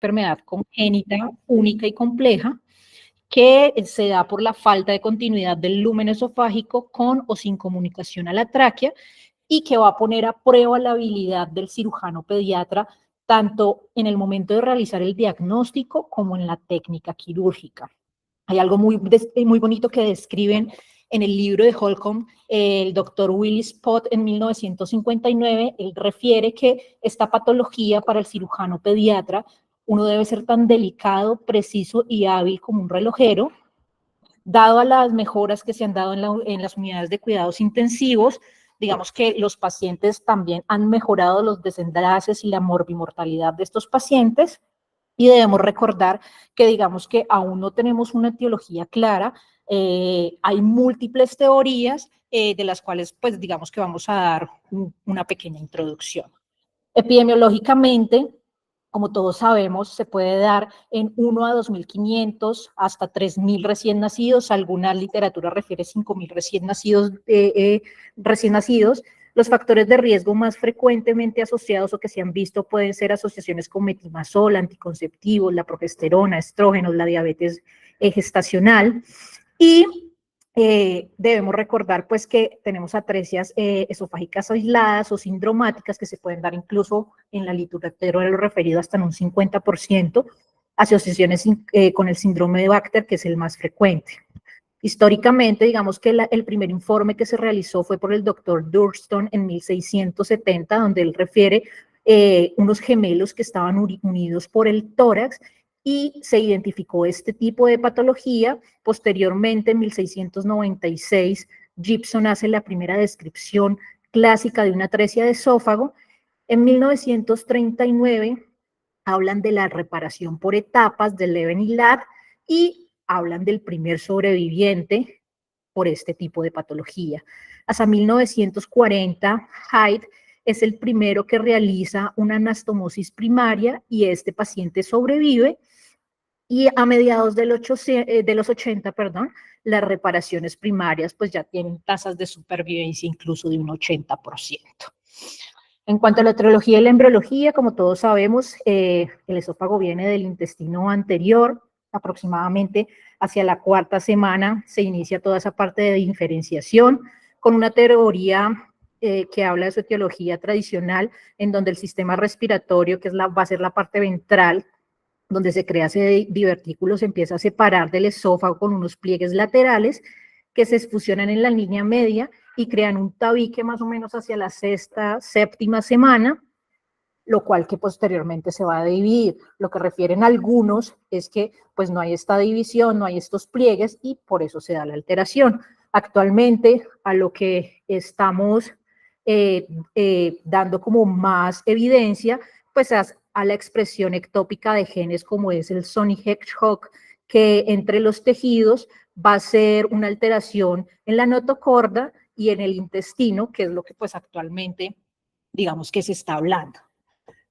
enfermedad congénita, única y compleja, que se da por la falta de continuidad del lumen esofágico con o sin comunicación a la tráquea y que va a poner a prueba la habilidad del cirujano pediatra tanto en el momento de realizar el diagnóstico como en la técnica quirúrgica. Hay algo muy bonito que describen en el libro de Holcomb, el doctor Willis Pott en 1959, él refiere que esta patología para el cirujano pediatra, uno debe ser tan delicado, preciso y hábil como un relojero, dado a las mejoras que se han dado en las unidades de cuidados intensivos. Digamos que los pacientes también han mejorado los desenlaces y la morbimortalidad de estos pacientes, y debemos recordar que digamos que aún no tenemos una etiología clara, hay múltiples teorías de las cuales pues digamos que vamos a dar una pequeña introducción. Epidemiológicamente, como todos sabemos, se puede dar en 1 a 2.500 hasta 3.000 recién nacidos, alguna literatura refiere 5.000 recién nacidos. Los factores de riesgo más frecuentemente asociados o que se han visto pueden ser asociaciones con metimazol, anticonceptivos, la progesterona, estrógenos, la diabetes gestacional. Y debemos recordar pues que tenemos atresias esofágicas aisladas o sindromáticas que se pueden dar incluso en la literatura lo referido hasta en un 50%, asociaciones con el síndrome de Baxter, que es el más frecuente. Históricamente, digamos que el primer informe que se realizó fue por el doctor Durston en 1670, donde él refiere unos gemelos que estaban unidos por el tórax y se identificó este tipo de patología. Posteriormente, en 1696, Gibson hace la primera descripción clásica de una atresia de esófago. En 1939 hablan de la reparación por etapas del Levenilat y hablan del primer sobreviviente por este tipo de patología. Hasta 1940, Hyde es el primero que realiza una anastomosis primaria y este paciente sobrevive, y a mediados de los 80, las reparaciones primarias pues ya tienen tasas de supervivencia incluso de un 80%. En cuanto a la etiología y la embriología, como todos sabemos, el esófago viene del intestino anterior, aproximadamente hacia la 4ª semana se inicia toda esa parte de diferenciación, con una teoría que habla de su etiología tradicional, en donde el sistema respiratorio, que va a ser la parte ventral, donde se crea ese divertículo, se empieza a separar del esófago con unos pliegues laterales que se fusionan en la línea media y crean un tabique más o menos hacia la 6ª, 7ª semana, lo cual que posteriormente se va a dividir. Lo que refieren algunos es que pues no hay esta división, no hay estos pliegues y por eso se da la alteración. Actualmente a lo que estamos dando como más evidencia, pues a la expresión ectópica de genes como es el Sony Hedgehog, que entre los tejidos va a ser una alteración en la notocorda y en el intestino, que es lo que pues actualmente digamos que se está hablando.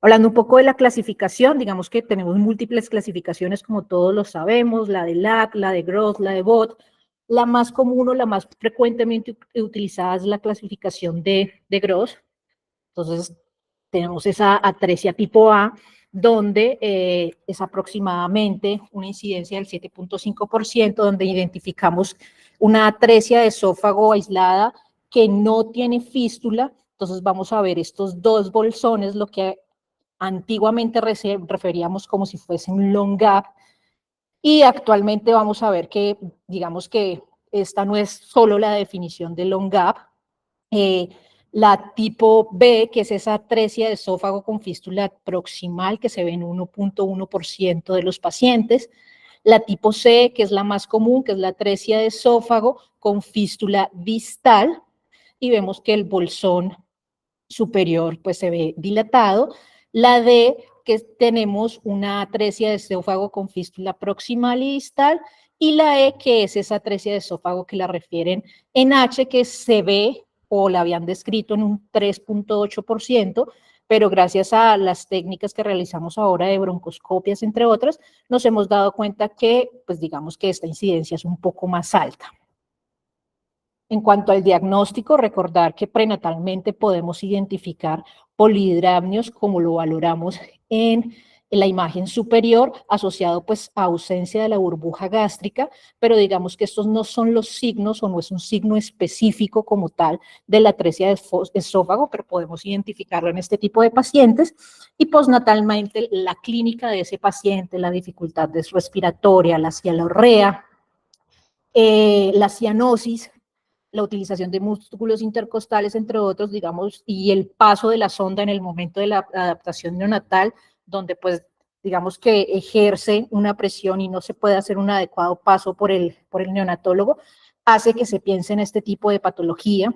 Hablando un poco de la clasificación, digamos que tenemos múltiples clasificaciones como todos lo sabemos, la de LAC, la de Groth, la de Bott. La más común o la más frecuentemente utilizada es la clasificación de Groth. Entonces, tenemos esa atresia tipo A, donde es aproximadamente una incidencia del 7.5%, donde identificamos una atresia de esófago aislada que no tiene fístula. Entonces vamos a ver estos dos bolsones, lo que antiguamente referíamos como si fuese un long gap, y actualmente vamos a ver que, digamos que esta no es solo la definición de long gap. La tipo B, que es esa atresia de esófago con fístula proximal que se ve en 1.1% de los pacientes. La tipo C, que es la más común, que es la atresia de esófago con fístula distal, y vemos que el bolsón superior pues se ve dilatado. La D, que tenemos una atresia de esófago con fístula proximal y distal, y la E, que es esa atresia de esófago que la refieren en H, que se ve o la habían descrito en un 3.8%, pero gracias a las técnicas que realizamos ahora de broncoscopias, entre otras, nos hemos dado cuenta que, pues digamos que esta incidencia es un poco más alta. En cuanto al diagnóstico, recordar que prenatalmente podemos identificar polihidramnios, como lo valoramos en la imagen superior asociado pues a ausencia de la burbuja gástrica, pero digamos que estos no son los signos o no es un signo específico como tal de la atresia de esófago, pero podemos identificarlo en este tipo de pacientes. Y postnatalmente la clínica de ese paciente, la dificultad respiratoria, la cialorrea, la cianosis, la utilización de músculos intercostales, entre otros, digamos, y el paso de la sonda en el momento de la adaptación neonatal, donde pues digamos que ejerce una presión y no se puede hacer un adecuado paso por el neonatólogo, hace que se piense en este tipo de patología.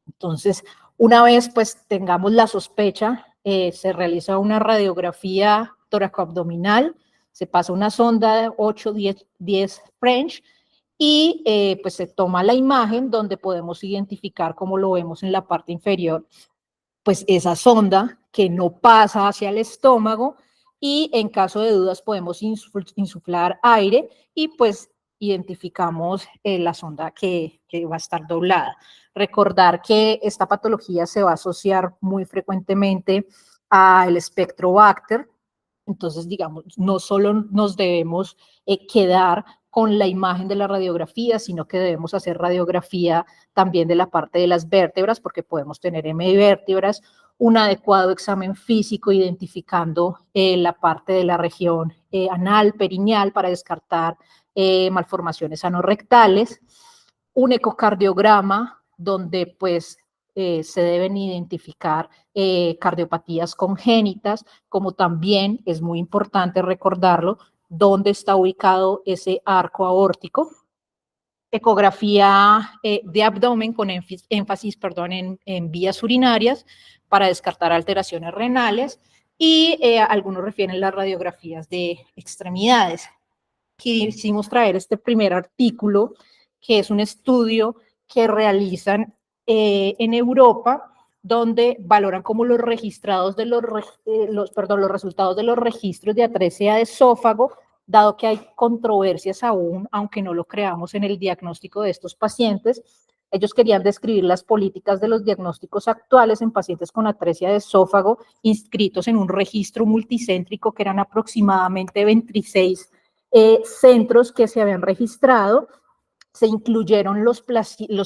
Entonces, una vez pues tengamos la sospecha, se realiza una radiografía toracoabdominal, se pasa una sonda de 8-10 French y pues se toma la imagen donde podemos identificar, como lo vemos en la parte inferior, pues esa sonda que no pasa hacia el estómago y en caso de dudas podemos insuflar aire y pues identificamos la sonda que va a estar doblada. Recordar que esta patología se va a asociar muy frecuentemente al espectro Bacter, entonces digamos, no solo nos debemos quedar con la imagen de la radiografía, sino que debemos hacer radiografía también de la parte de las vértebras, porque podemos tener M vértebras, un adecuado examen físico identificando la parte de la región anal, perineal, para descartar malformaciones anorrectales, un ecocardiograma donde pues se deben identificar cardiopatías congénitas, como también es muy importante recordarlo, dónde está ubicado ese arco aórtico, ecografía de abdomen con énfasis en vías urinarias para descartar alteraciones renales y algunos refieren las radiografías de extremidades. Quisimos traer este primer artículo, que es un estudio que realizan en Europa, donde valoran como los registrados de los resultados de los registros de atresia de esófago, dado que hay controversias aún, aunque no lo creamos en el diagnóstico de estos pacientes. Ellos querían describir las políticas de los diagnósticos actuales en pacientes con atresia de esófago inscritos en un registro multicéntrico que eran aproximadamente 26 centros que se habían registrado. Se incluyeron los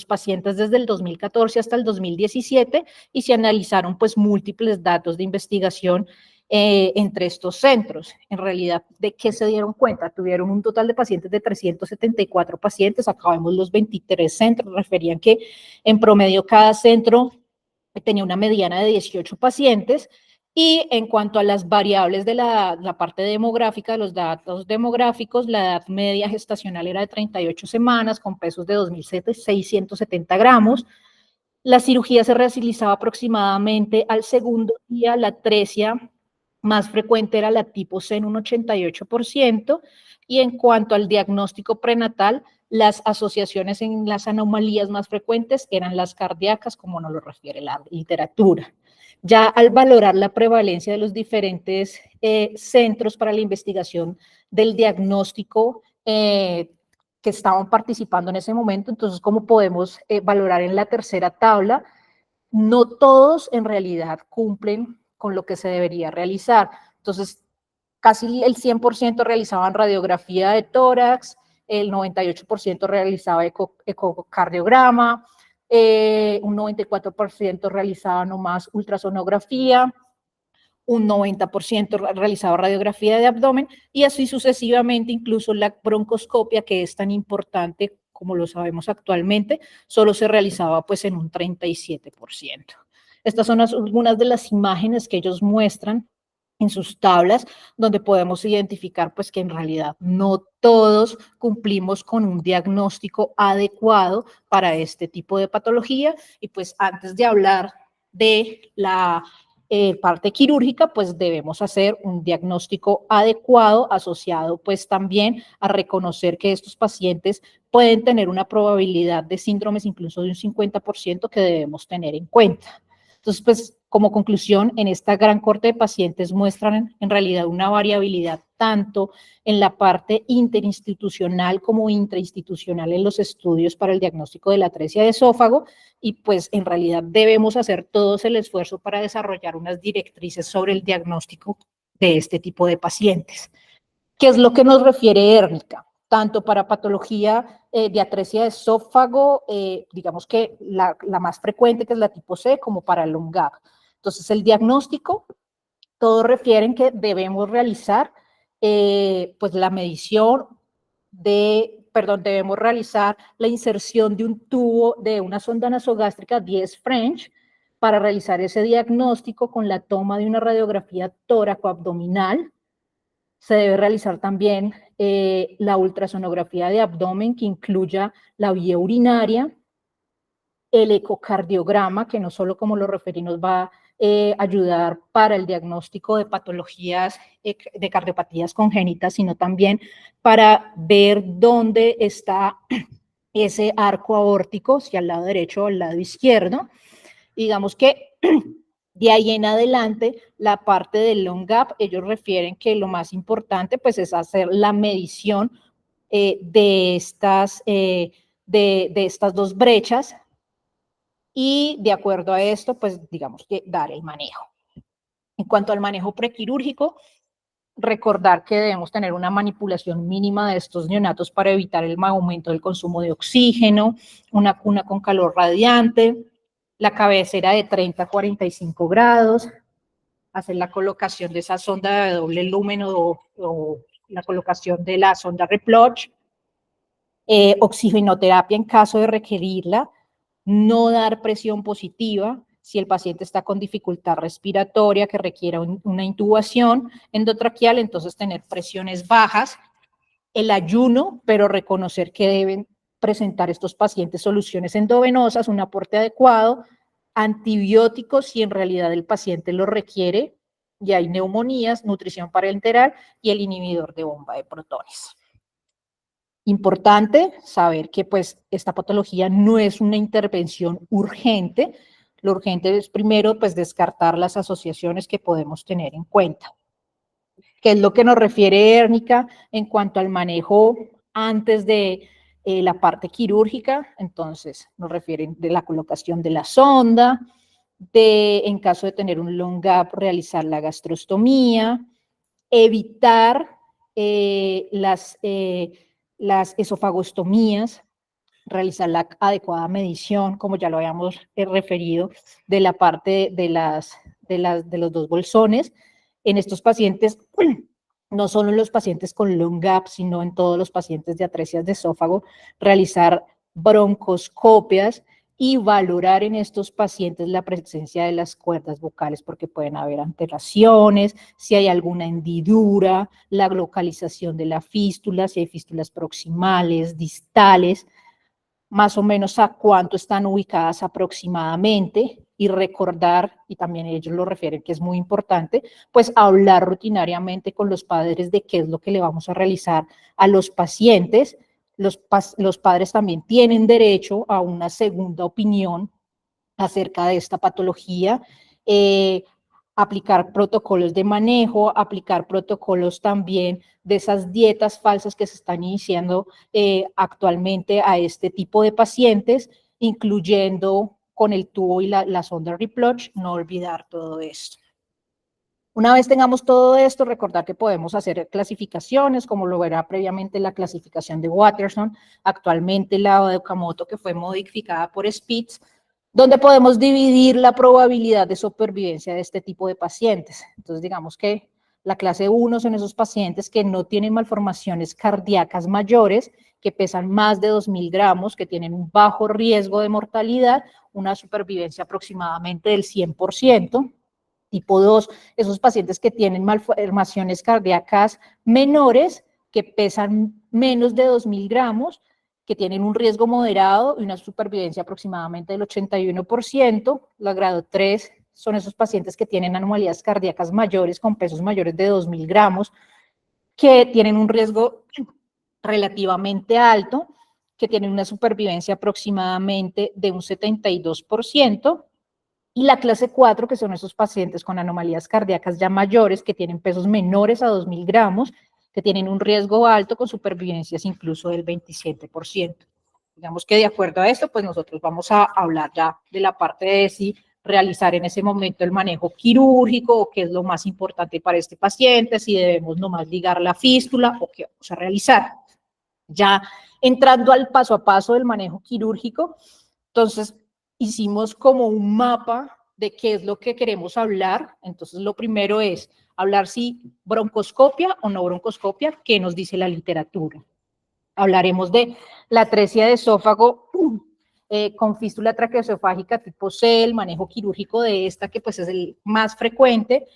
pacientes desde el 2014 hasta el 2017 y se analizaron pues múltiples datos de investigación entre estos centros. En realidad, ¿de qué se dieron cuenta? Tuvieron un total de pacientes de 374 pacientes, acá vemos los 23 centros, referían que en promedio cada centro tenía una mediana de 18 pacientes. Y en cuanto a las variables de la parte demográfica, de los datos demográficos, la edad media gestacional era de 38 semanas, con pesos de 2.670 gramos. La cirugía se realizaba aproximadamente al segundo día. La atresia más frecuente era la tipo C en un 88%. Y en cuanto al diagnóstico prenatal, las asociaciones en las anomalías más frecuentes eran las cardíacas, como nos lo refiere la literatura. Ya al valorar la prevalencia de los diferentes centros para la investigación del diagnóstico que estaban participando en ese momento, entonces, como podemos valorar en la tercera tabla, no todos en realidad cumplen con lo que se debería realizar. Entonces, casi el 100% realizaban radiografía de tórax, el 98% realizaba ecocardiograma, un 94% realizaba nomás ultrasonografía, un 90% realizaba radiografía de abdomen y así sucesivamente, incluso la broncoscopia, que es tan importante como lo sabemos actualmente, solo se realizaba pues en un 37%. Estas son algunas de las imágenes que ellos muestran en sus tablas, donde podemos identificar pues que en realidad no todos cumplimos con un diagnóstico adecuado para este tipo de patología. Y pues antes de hablar de la parte quirúrgica, pues debemos hacer un diagnóstico adecuado asociado pues también a reconocer que estos pacientes pueden tener una probabilidad de síndromes incluso de un 50% que debemos tener en cuenta. Entonces, pues como conclusión, en esta gran corte de pacientes muestran en realidad una variabilidad tanto en la parte interinstitucional como intrainstitucional en los estudios para el diagnóstico de la atresia de esófago, y pues en realidad debemos hacer todos el esfuerzo para desarrollar unas directrices sobre el diagnóstico de este tipo de pacientes. ¿Qué es lo que nos refiere Érnica? Tanto para patología de atresia de esófago, digamos que la más frecuente, que es la tipo C, como para el LUNGAP. Entonces, el diagnóstico, todos refieren que debemos realizar pues la medición debemos realizar la inserción de un tubo de una sonda nasogástrica 10 French para realizar ese diagnóstico con la toma de una radiografía tóraco-abdominal. Se debe realizar también la ultrasonografía de abdomen que incluya la vía urinaria, el ecocardiograma, que no solo como lo referí nos va a ayudar para el diagnóstico de patologías de cardiopatías congénitas, sino también para ver dónde está ese arco aórtico, si al lado derecho o al lado izquierdo. Digamos que de ahí en adelante, la parte del long gap, ellos refieren que lo más importante pues es hacer la medición de estas dos brechas y de acuerdo a esto, pues digamos que dar el manejo. En cuanto al manejo prequirúrgico, recordar que debemos tener una manipulación mínima de estos neonatos para evitar el aumento del consumo de oxígeno, una cuna con calor radiante, la cabecera de 30 a 45 grados, hacer la colocación de esa sonda de doble lumen o la colocación de la sonda Reploch, oxigenoterapia en caso de requerirla, no dar presión positiva si el paciente está con dificultad respiratoria que requiera una intubación endotraqueal, entonces tener presiones bajas, el ayuno, pero reconocer que deben presentar estos pacientes soluciones endovenosas, un aporte adecuado, antibióticos si en realidad el paciente lo requiere, y hay neumonías, nutrición parenteral y el inhibidor de bomba de protones. Importante saber que pues esta patología no es una intervención urgente. Lo urgente es primero pues descartar las asociaciones que podemos tener en cuenta. ¿Qué es lo que nos refiere Érnica en cuanto al manejo antes de la parte quirúrgica? Entonces nos refieren de la colocación de la sonda, en caso de tener un long gap, realizar la gastrostomía, evitar las esofagostomías, realizar la adecuada medición, como ya lo habíamos referido, de la parte de los dos bolsones. En estos pacientes, no solo en los pacientes con long gap, sino en todos los pacientes de atresias de esófago, realizar broncoscopias y valorar en estos pacientes la presencia de las cuerdas vocales porque pueden haber alteraciones, si hay alguna hendidura, la localización de la fístula, si hay fístulas proximales, distales, más o menos a cuánto están ubicadas aproximadamente y recordar, y también ellos lo refieren que es muy importante, pues hablar rutinariamente con los padres de qué es lo que le vamos a realizar a los pacientes. Los padres también tienen derecho a una segunda opinión acerca de esta patología, aplicar protocolos de manejo, aplicar protocolos también de esas dietas falsas que se están iniciando actualmente a este tipo de pacientes, incluyendo con el tubo y la sonda Reploch, no olvidar todo esto. Una vez tengamos todo esto, recordar que podemos hacer clasificaciones, como lo verá previamente la clasificación de Watterson, actualmente la de Okamoto, que fue modificada por Spitz, donde podemos dividir la probabilidad de supervivencia de este tipo de pacientes. Entonces, digamos que la clase 1 son esos pacientes que no tienen malformaciones cardíacas mayores, que pesan más de 2.000 gramos, que tienen un bajo riesgo de mortalidad, una supervivencia aproximadamente del 100%. Tipo 2, esos pacientes que tienen malformaciones cardíacas menores, que pesan menos de 2.000 gramos, que tienen un riesgo moderado y una supervivencia aproximadamente del 81%. La grado 3 son esos pacientes que tienen anomalías cardíacas mayores con pesos mayores de 2.000 gramos, que tienen un riesgo relativamente alto, que tienen una supervivencia aproximadamente de un 72%. Y la clase 4, que son esos pacientes con anomalías cardíacas ya mayores, que tienen pesos menores a 2.000 gramos, que tienen un riesgo alto con supervivencias incluso del 27%. Digamos que de acuerdo a esto, pues nosotros vamos a hablar ya de la parte de si realizar en ese momento el manejo quirúrgico o qué es lo más importante para este paciente, si debemos nomás ligar la fístula o qué vamos a realizar. Ya entrando al paso a paso del manejo quirúrgico, entonces hicimos como un mapa de qué es lo que queremos hablar. Entonces lo primero es hablar si broncoscopia o no broncoscopia, qué nos dice la literatura. Hablaremos de la atresia de esófago con fístula traqueoesofágica tipo C, el manejo quirúrgico de esta, que pues es el más frecuente.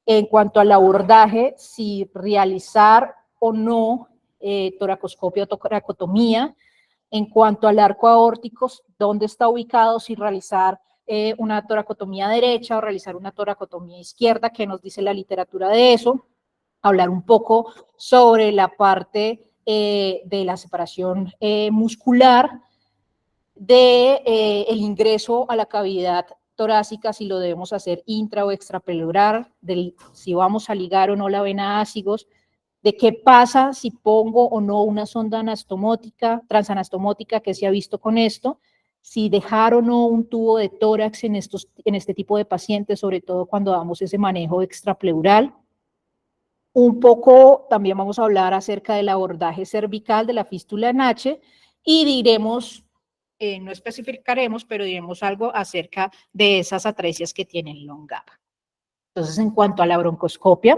En cuanto al abordaje, si realizar o no toracoscopia o toracotomía. En cuanto al arco aórtico, dónde está ubicado, si realizar una toracotomía derecha o realizar una toracotomía izquierda, qué nos dice la literatura de eso. Hablar un poco sobre la parte de la separación muscular, de el ingreso a la cavidad torácica, si lo debemos hacer intra o extrapelular, si vamos a ligar o no la vena ácigos, de qué pasa si pongo o no una sonda anastomótica, transanastomótica, que se ha visto con esto, si dejar o no un tubo de tórax en este tipo de pacientes, sobre todo cuando damos ese manejo extrapleural. Un poco también vamos a hablar acerca del abordaje cervical de la fístula en H y diremos, no especificaremos, pero diremos algo acerca de esas atresias que tienen LONGAP. Entonces, en cuanto a la broncoscopia,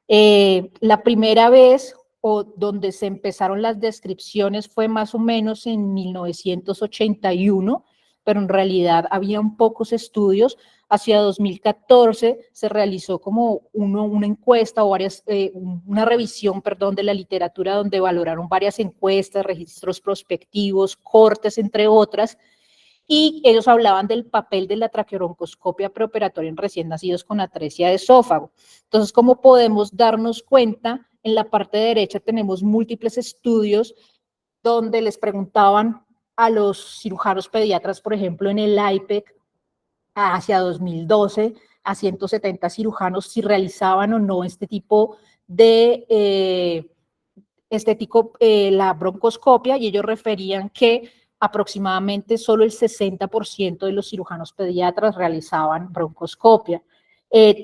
la primera vez o donde se empezaron las descripciones fue más o menos en 1981, pero en realidad habían pocos estudios. Hacia 2014 se realizó como una encuesta o una revisión, perdón, de la literatura donde valoraron varias encuestas, registros prospectivos, cortes, entre otras, y ellos hablaban del papel de la traqueobroncoscopia preoperatoria en recién nacidos con atresia de esófago. Entonces, ¿cómo podemos darnos cuenta? En la parte derecha tenemos múltiples estudios donde les preguntaban a los cirujanos pediatras, por ejemplo, en el IPEC, hacia 2012, a 170 cirujanos si realizaban o no este tipo de la broncoscopia, y ellos referían que aproximadamente solo el 60% de los cirujanos pediatras realizaban broncoscopia.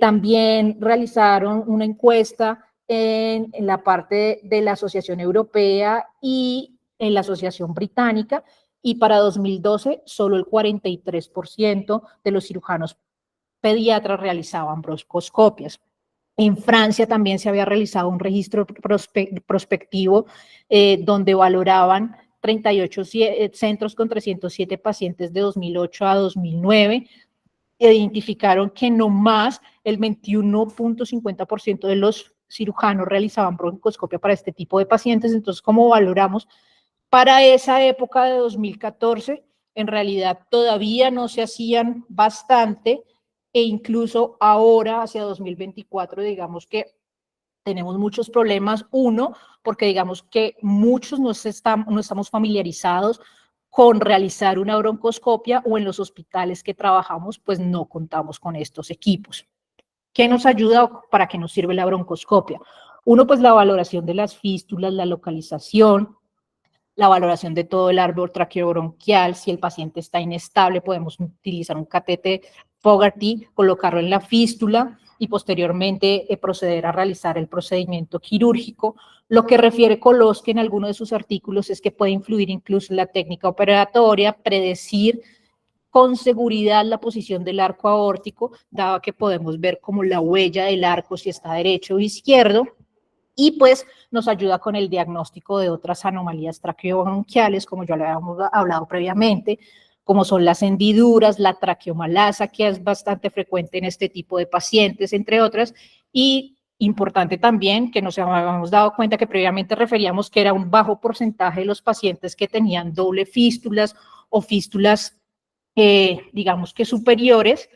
También realizaron una encuesta en la parte de la Asociación Europea y en la Asociación Británica, y para 2012 solo el 43% de los cirujanos pediatras realizaban broncoscopias. En Francia también se había realizado un registro prospectivo donde valoraban 38 centros con 307 pacientes de 2008 a 2009. Identificaron que no más el 21.50% de los cirujanos realizaban broncoscopia para este tipo de pacientes. Entonces, ¿cómo valoramos? Para esa época de 2014, en realidad todavía no se hacían bastante, e incluso ahora, hacia 2024, digamos que tenemos muchos problemas. Uno, porque digamos que muchos no estamos familiarizados con realizar una broncoscopia, o en los hospitales que trabajamos, pues no contamos con estos equipos. ¿Qué nos ayuda o para qué nos sirve la broncoscopia? Uno, pues la valoración de las fístulas, la localización, la valoración de todo el árbol traqueobronquial. Si el paciente está inestable, podemos utilizar un catete Fogarty, colocarlo en la fístula y posteriormente proceder a realizar el procedimiento quirúrgico. Lo que refiere Koloski en alguno de sus artículos es que puede influir incluso en la técnica operatoria, predecir con seguridad la posición del arco aórtico, dado que podemos ver como la huella del arco si está derecho o izquierdo, y pues nos ayuda con el diagnóstico de otras anomalías traqueobronquiales, como ya lo habíamos hablado previamente, como son las hendiduras, la traqueomalasa, que es bastante frecuente en este tipo de pacientes, entre otras. Y importante también que nos habíamos dado cuenta que previamente referíamos que era un bajo porcentaje de los pacientes que tenían doble fístulas o fístulas, digamos que superiores.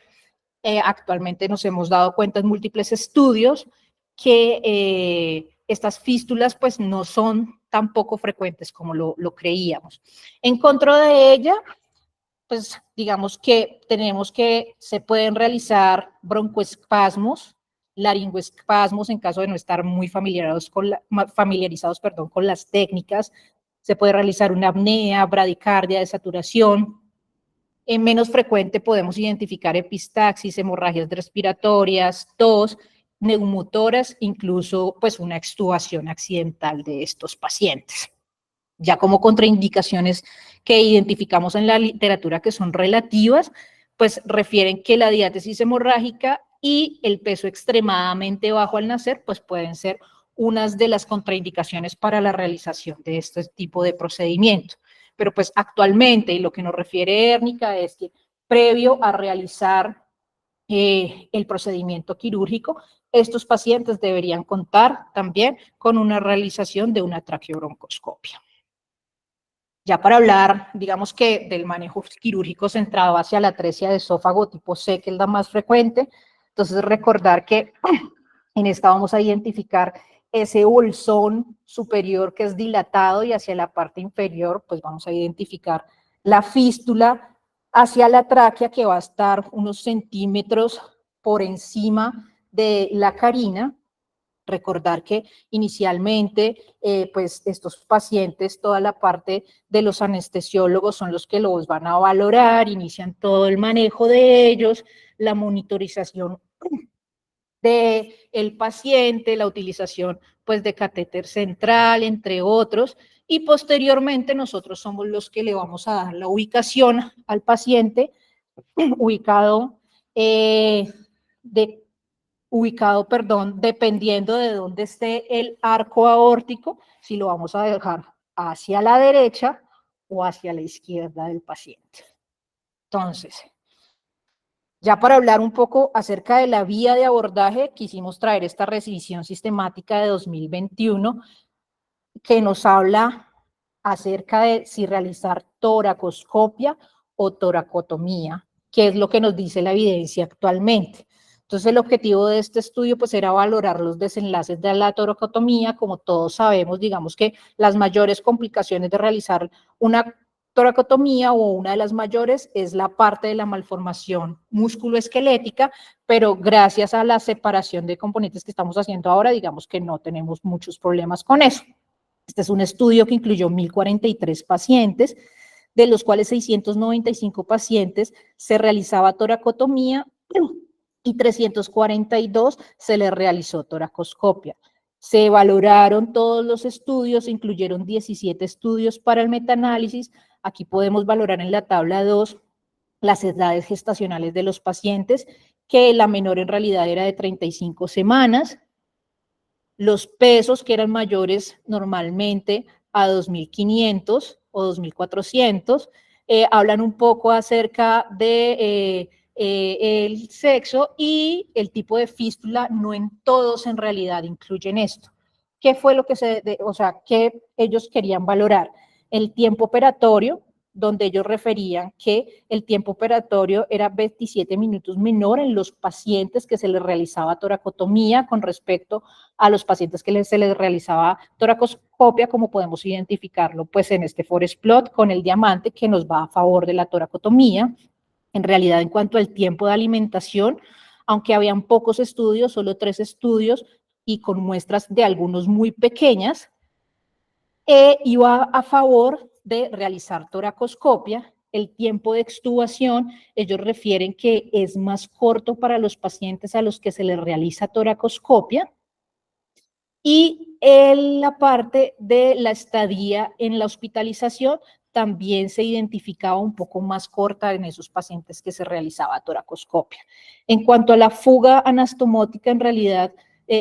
Actualmente nos hemos dado cuenta en múltiples estudios que estas fístulas pues no son tan poco frecuentes como lo creíamos. En contra de ella, pues digamos que tenemos que se pueden realizar broncoespasmos, laringoespasmos en caso de no estar muy familiarizados con las técnicas. Se puede realizar una apnea, bradicardia, desaturación. menos frecuente podemos identificar epistaxis, hemorragias respiratorias, tos, neumotoras, incluso pues una extubación accidental de estos pacientes. Ya como contraindicaciones que identificamos en la literatura que son relativas, pues refieren que la diátesis hemorrágica y el peso extremadamente bajo al nacer, pues pueden ser unas de las contraindicaciones para la realización de este tipo de procedimiento. Pero pues actualmente, y lo que nos refiere Érnica es que previo a realizar el procedimiento quirúrgico, estos pacientes deberían contar también con una realización de una traqueobroncoscopia. Ya para hablar, digamos que del manejo quirúrgico centrado hacia la atresia de esófago tipo C, que es la más frecuente, entonces recordar que en esta vamos a identificar ese bolsón superior que es dilatado y hacia la parte inferior, pues vamos a identificar la fístula hacia la tráquea que va a estar unos centímetros por encima de la carina. Recordar que inicialmente, pues estos pacientes, toda la parte de los anestesiólogos son los que los van a valorar, inician todo el manejo de ellos, la monitorización del paciente, la utilización pues de catéter central, entre otros, y posteriormente nosotros somos los que le vamos a dar la ubicación al paciente, ubicado dependiendo de dónde esté el arco aórtico, si lo vamos a dejar hacia la derecha o hacia la izquierda del paciente. Entonces, ya para hablar un poco acerca de la vía de abordaje, quisimos traer esta revisión sistemática de 2021 que nos habla acerca de si realizar toracoscopia o toracotomía, que es lo que nos dice la evidencia actualmente. Entonces, el objetivo de este estudio pues era valorar los desenlaces de la toracotomía. Como todos sabemos, digamos que las mayores complicaciones de realizar una toracotomía o una de las mayores es la parte de la malformación musculoesquelética, pero gracias a la separación de componentes que estamos haciendo ahora, digamos que no tenemos muchos problemas con eso. Este es un estudio que incluyó 1.043 pacientes, de los cuales 695 pacientes se realizaba toracotomía y 342 se les realizó toracoscopia. Se valoraron todos los estudios, se incluyeron 17 estudios para el metaanálisis. Aquí podemos valorar en la tabla 2 las edades gestacionales de los pacientes, que la menor en realidad era de 35 semanas, los pesos que eran mayores normalmente a 2.500 o 2.400, hablan un poco acerca de el sexo y el tipo de fístula. No en todos en realidad incluyen esto. ¿Qué fue lo que qué ellos querían valorar? El tiempo operatorio, donde ellos referían que el tiempo operatorio era 27 minutos menor en los pacientes que se les realizaba toracotomía con respecto a los pacientes que se les realizaba toracoscopia, como podemos identificarlo pues en este forest plot con el diamante que nos va a favor de la toracotomía. En realidad, en cuanto al tiempo de alimentación, aunque habían pocos estudios, solo 3 estudios y con muestras de algunos muy pequeñas, iba a favor de realizar toracoscopia. El tiempo de extubación, ellos refieren que es más corto para los pacientes a los que se les realiza toracoscopia. Y en la parte de la estadía en la hospitalización también se identificaba un poco más corta en esos pacientes que se realizaba toracoscopia. En cuanto a la fuga anastomótica, en realidad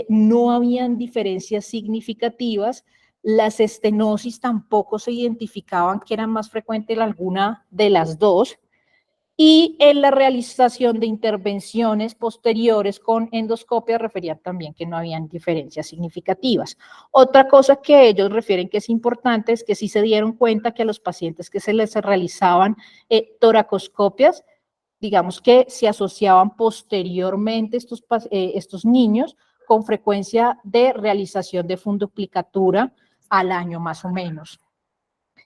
no habían diferencias significativas. Las estenosis tampoco se identificaban que eran más frecuentes en alguna de las dos. Y en la realización de intervenciones posteriores con endoscopia referían también que no habían diferencias significativas. Otra cosa que ellos refieren que es importante es que sí se dieron cuenta que a los pacientes que se les realizaban toracoscopias, digamos que se asociaban posteriormente estos niños con frecuencia de realización de funduplicatura al año más o menos.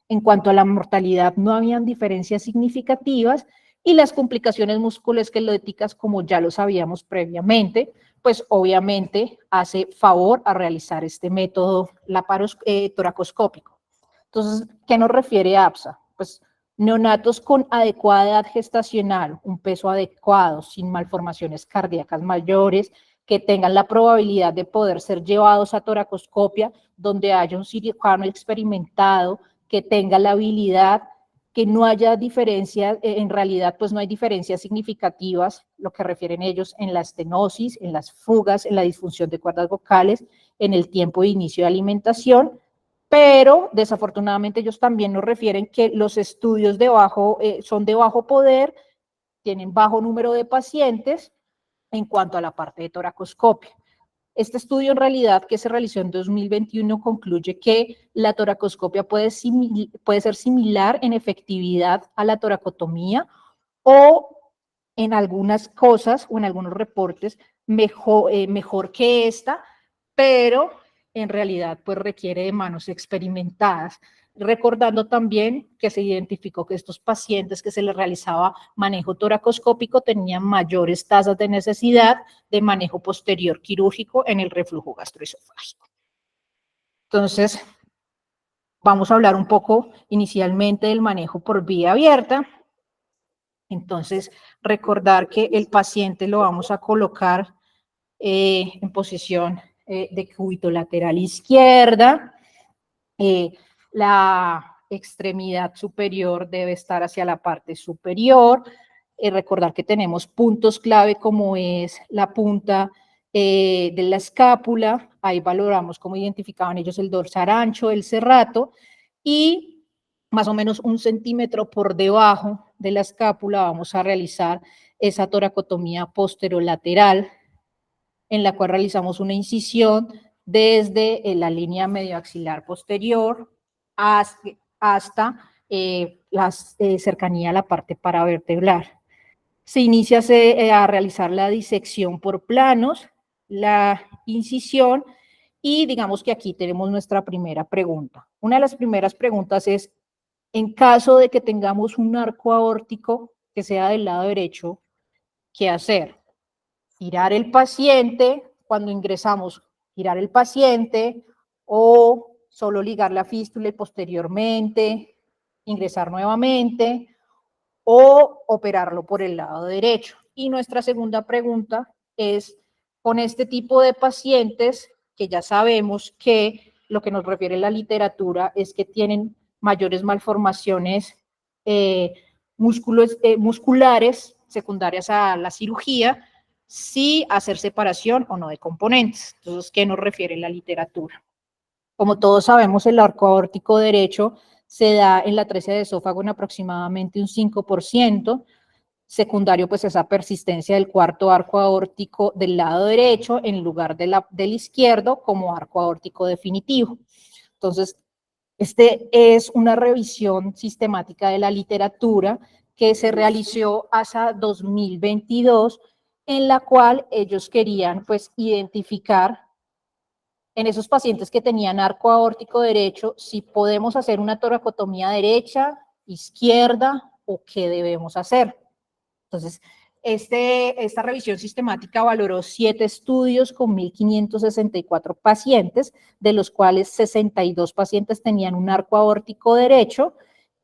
En cuanto a la mortalidad, no habían diferencias significativas y las complicaciones musculoesqueléticas, como ya lo sabíamos previamente, pues obviamente hace favor a realizar este método toracoscópico. Entonces, ¿qué nos refiere APSA? Pues Neonatos con adecuada edad gestacional, un peso adecuado, sin malformaciones cardíacas mayores, que tengan la probabilidad de poder ser llevados a toracoscopia, donde haya un cirujano experimentado, que tenga la habilidad, que no haya diferencias, en realidad pues no hay diferencias significativas, lo que refieren ellos en la estenosis, en las fugas, en la disfunción de cuerdas vocales, en el tiempo de inicio de alimentación, pero desafortunadamente ellos también nos refieren que los estudios son de bajo poder, tienen bajo número de pacientes en cuanto a la parte de toracoscopia. Este estudio en realidad que se realizó en 2021 concluye que la toracoscopia puede ser similar en efectividad a la toracotomía o en algunas cosas o en algunos reportes mejor que esta, pero en realidad pues requiere de manos experimentadas. Recordando también que se identificó que estos pacientes que se les realizaba manejo toracoscópico tenían mayores tasas de necesidad de manejo posterior quirúrgico en el reflujo gastroesofágico. Entonces, vamos a hablar un poco inicialmente del manejo por vía abierta. Entonces, recordar que el paciente lo vamos a colocar en posición de cúbito lateral izquierda. La extremidad superior debe estar hacia la parte superior. Recordar que tenemos puntos clave como es la punta de la escápula. Ahí valoramos cómo identificaban ellos el dorsal ancho, el serrato, y más o menos 1 centímetro por debajo de la escápula vamos a realizar esa toracotomía posterolateral, en la cual realizamos una incisión desde la línea medioaxilar posterior hasta la cercanía a la parte paravertebral. Se inicia a realizar la disección por planos, la incisión, y digamos que aquí tenemos nuestra primera pregunta. Una de las primeras preguntas es, en caso de que tengamos un arco aórtico que sea del lado derecho, ¿qué hacer? Girar el paciente, cuando ingresamos, girar el paciente, o solo ligar la fístula y posteriormente ingresar nuevamente, o operarlo por el lado derecho. Y nuestra segunda pregunta es, con este tipo de pacientes, que ya sabemos que lo que nos refiere la literatura es que tienen mayores malformaciones musculares secundarias a la cirugía, sí hacer separación o no de componentes. Entonces, ¿qué nos refiere la literatura? Como todos sabemos, el arco aórtico derecho se da en la atresia de esófago en aproximadamente un 5%, secundario pues esa persistencia del cuarto arco aórtico del lado derecho en lugar del izquierdo como arco aórtico definitivo. Entonces, este es una revisión sistemática de la literatura que se realizó hasta 2022, en la cual ellos querían pues identificar en esos pacientes que tenían arco aórtico derecho si podemos hacer una toracotomía derecha, izquierda o qué debemos hacer. Entonces, esta revisión sistemática valoró 7 estudios con 1.564 pacientes, de los cuales 62 pacientes tenían un arco aórtico derecho,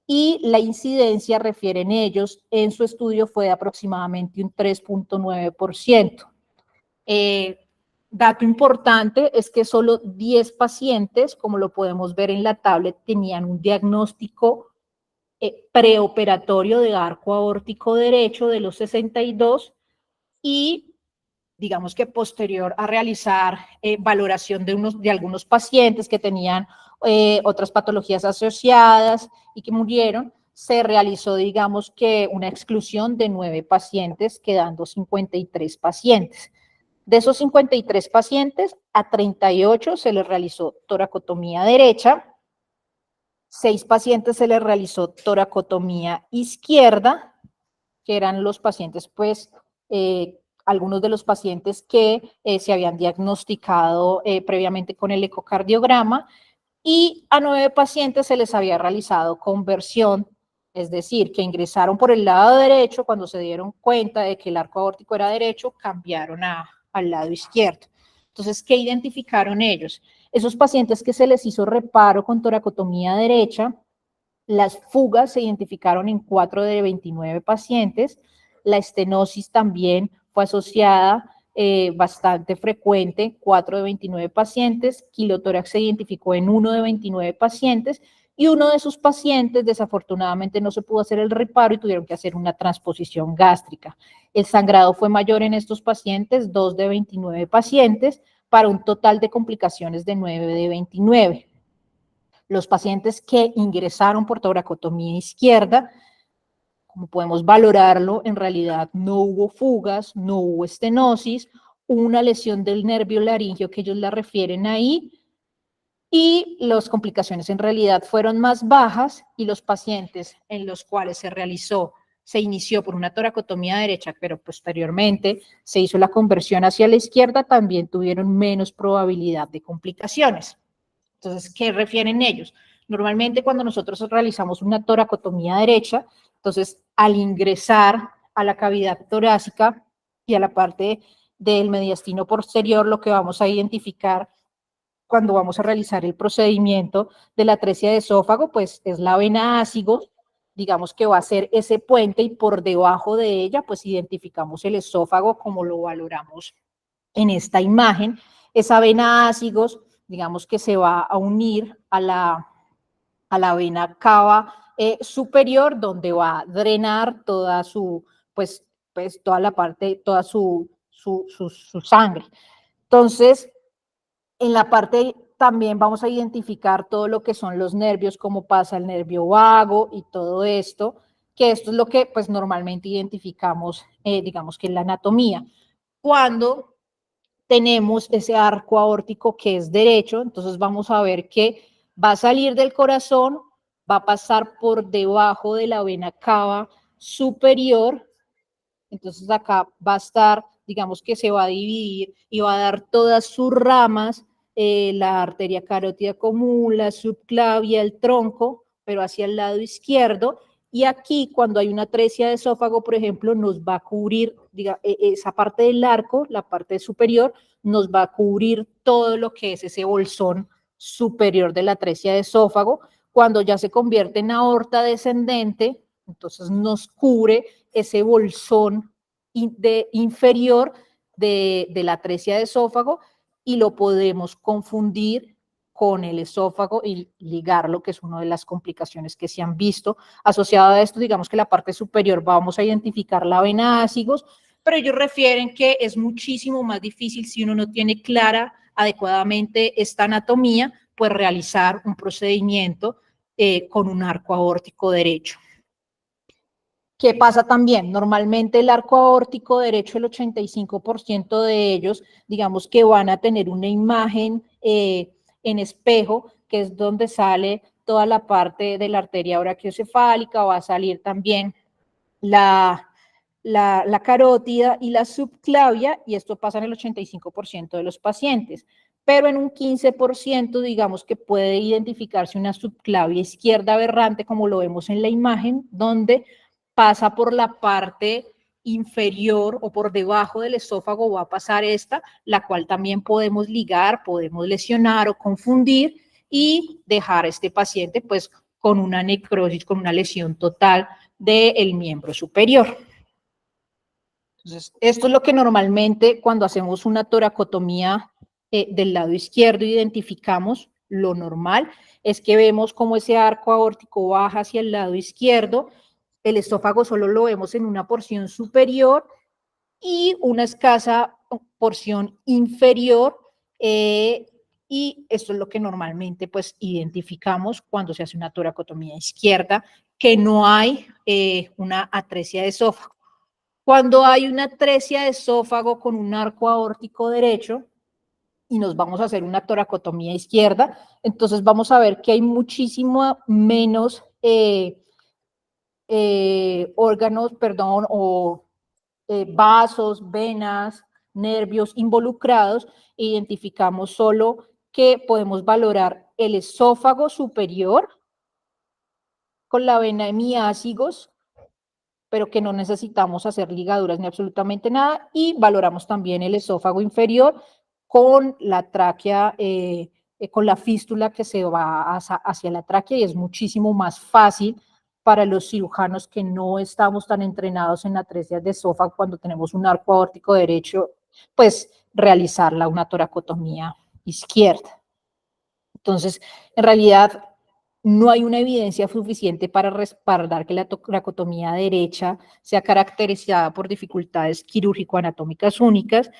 y la incidencia, refieren ellos, en su estudio fue de aproximadamente un 3.9%. Dato importante es que solo 10 pacientes, como lo podemos ver en la tablet, tenían un diagnóstico preoperatorio de arco aórtico derecho de los 62, y digamos que posterior a realizar valoración de algunos pacientes que tenían otras patologías asociadas y que murieron, se realizó, digamos que una exclusión de 9 pacientes, quedando 53 pacientes. De esos 53 pacientes, a 38 se les realizó toracotomía derecha, 6 pacientes se les realizó toracotomía izquierda, que eran los pacientes, pues, algunos de los pacientes que se habían diagnosticado previamente con el ecocardiograma, y a 9 pacientes se les había realizado conversión, es decir, que ingresaron por el lado derecho, cuando se dieron cuenta de que el arco aórtico era derecho, cambiaron al lado izquierdo. Entonces, ¿qué identificaron ellos? Esos pacientes que se les hizo reparo con toracotomía derecha, Las fugas se identificaron en 4 de 29 pacientes. La estenosis también fue asociada bastante frecuente, 4 de 29 pacientes. Quilotórax se identificó en 1 de 29 pacientes y uno de sus pacientes desafortunadamente no se pudo hacer el reparo y tuvieron que hacer una transposición gástrica. El sangrado fue mayor en estos pacientes, 2 de 29 pacientes, para un total de complicaciones de 9 de 29. Los pacientes que ingresaron por toracotomía izquierda, como podemos valorarlo, en realidad no hubo fugas, no hubo estenosis, una lesión del nervio laringio que ellos la refieren ahí, y las complicaciones en realidad fueron más bajas, y los pacientes en los cuales se inició por una toracotomía derecha, pero posteriormente se hizo la conversión hacia la izquierda, también tuvieron menos probabilidad de complicaciones. Entonces, ¿qué refieren ellos? Normalmente cuando nosotros realizamos una toracotomía derecha, entonces al ingresar a la cavidad torácica y a la parte del mediastino posterior, lo que vamos a identificar cuando vamos a realizar el procedimiento de la atresia de esófago, pues es la vena ácigos, digamos que va a ser ese puente, y por debajo de ella, pues identificamos el esófago como lo valoramos en esta imagen. Esa vena ácigos, digamos que se va a unir a la vena cava superior, donde va a drenar toda su, pues toda la parte, toda su sangre. Entonces, en la parte también vamos a identificar todo lo que son los nervios, cómo pasa el nervio vago y todo esto, que esto es lo que pues normalmente identificamos, digamos que en la anatomía. Cuando tenemos ese arco aórtico que es derecho, entonces vamos a ver que va a salir del corazón, va a pasar por debajo de la vena cava superior. Entonces acá va a estar, digamos que se va a dividir y va a dar todas sus ramas, la arteria carótida común, la subclavia, el tronco, pero hacia el lado izquierdo. Y aquí, cuando hay una atresia de esófago, por ejemplo, nos va a cubrir, esa parte del arco, la parte superior, nos va a cubrir todo lo que es ese bolsón superior de la atresia de esófago. Cuando ya se convierte en aorta descendente, entonces nos cubre ese bolsón inferior de la atresia de esófago, y lo podemos confundir con el esófago y ligarlo, que es una de las complicaciones que se han visto asociada a esto. Digamos que la parte superior vamos a identificar la vena ácigos, pero ellos refieren que es muchísimo más difícil si uno no tiene clara adecuadamente esta anatomía, pues realizar un procedimiento con un arco aórtico derecho. ¿Qué pasa también? Normalmente el arco aórtico derecho, el 85% de ellos, digamos que van a tener una imagen en espejo, que es donde sale toda la parte de la arteria brachiocefálica, va a salir también la carótida y la subclavia, y esto pasa en el 85% de los pacientes. Pero en un 15%, digamos que puede identificarse una subclavia izquierda aberrante, como lo vemos en la imagen, donde pasa por la parte inferior o por debajo del esófago, va a pasar esta, la cual también podemos ligar, podemos lesionar o confundir y dejar a este paciente pues con una necrosis, con una lesión total del miembro superior. Entonces, esto es lo que normalmente cuando hacemos una toracotomía del lado izquierdo identificamos. Lo normal es que vemos cómo ese arco aórtico baja hacia el lado izquierdo, el esófago solo lo vemos en una porción superior y una escasa porción inferior, y esto es lo que normalmente pues identificamos cuando se hace una toracotomía izquierda, que no hay una atresia de esófago. Cuando hay una atresia de esófago con un arco aórtico derecho y nos vamos a hacer una toracotomía izquierda, entonces vamos a ver que hay muchísimo menos órganos, perdón, o vasos, venas, nervios involucrados. Identificamos solo que podemos valorar el esófago superior con la vena hemiácigos, pero que no necesitamos hacer ligaduras ni absolutamente nada, y valoramos también el esófago inferior con la tráquea con la fístula que se va hacia la tráquea, y es muchísimo más fácil para los cirujanos que no estamos tan entrenados en atresia de esófago cuando tenemos un arco aórtico derecho, pues realizar una toracotomía izquierda. Entonces, en realidad, no hay una evidencia suficiente para respaldar que la toracotomía derecha sea caracterizada por dificultades quirúrgico-anatómicas únicas,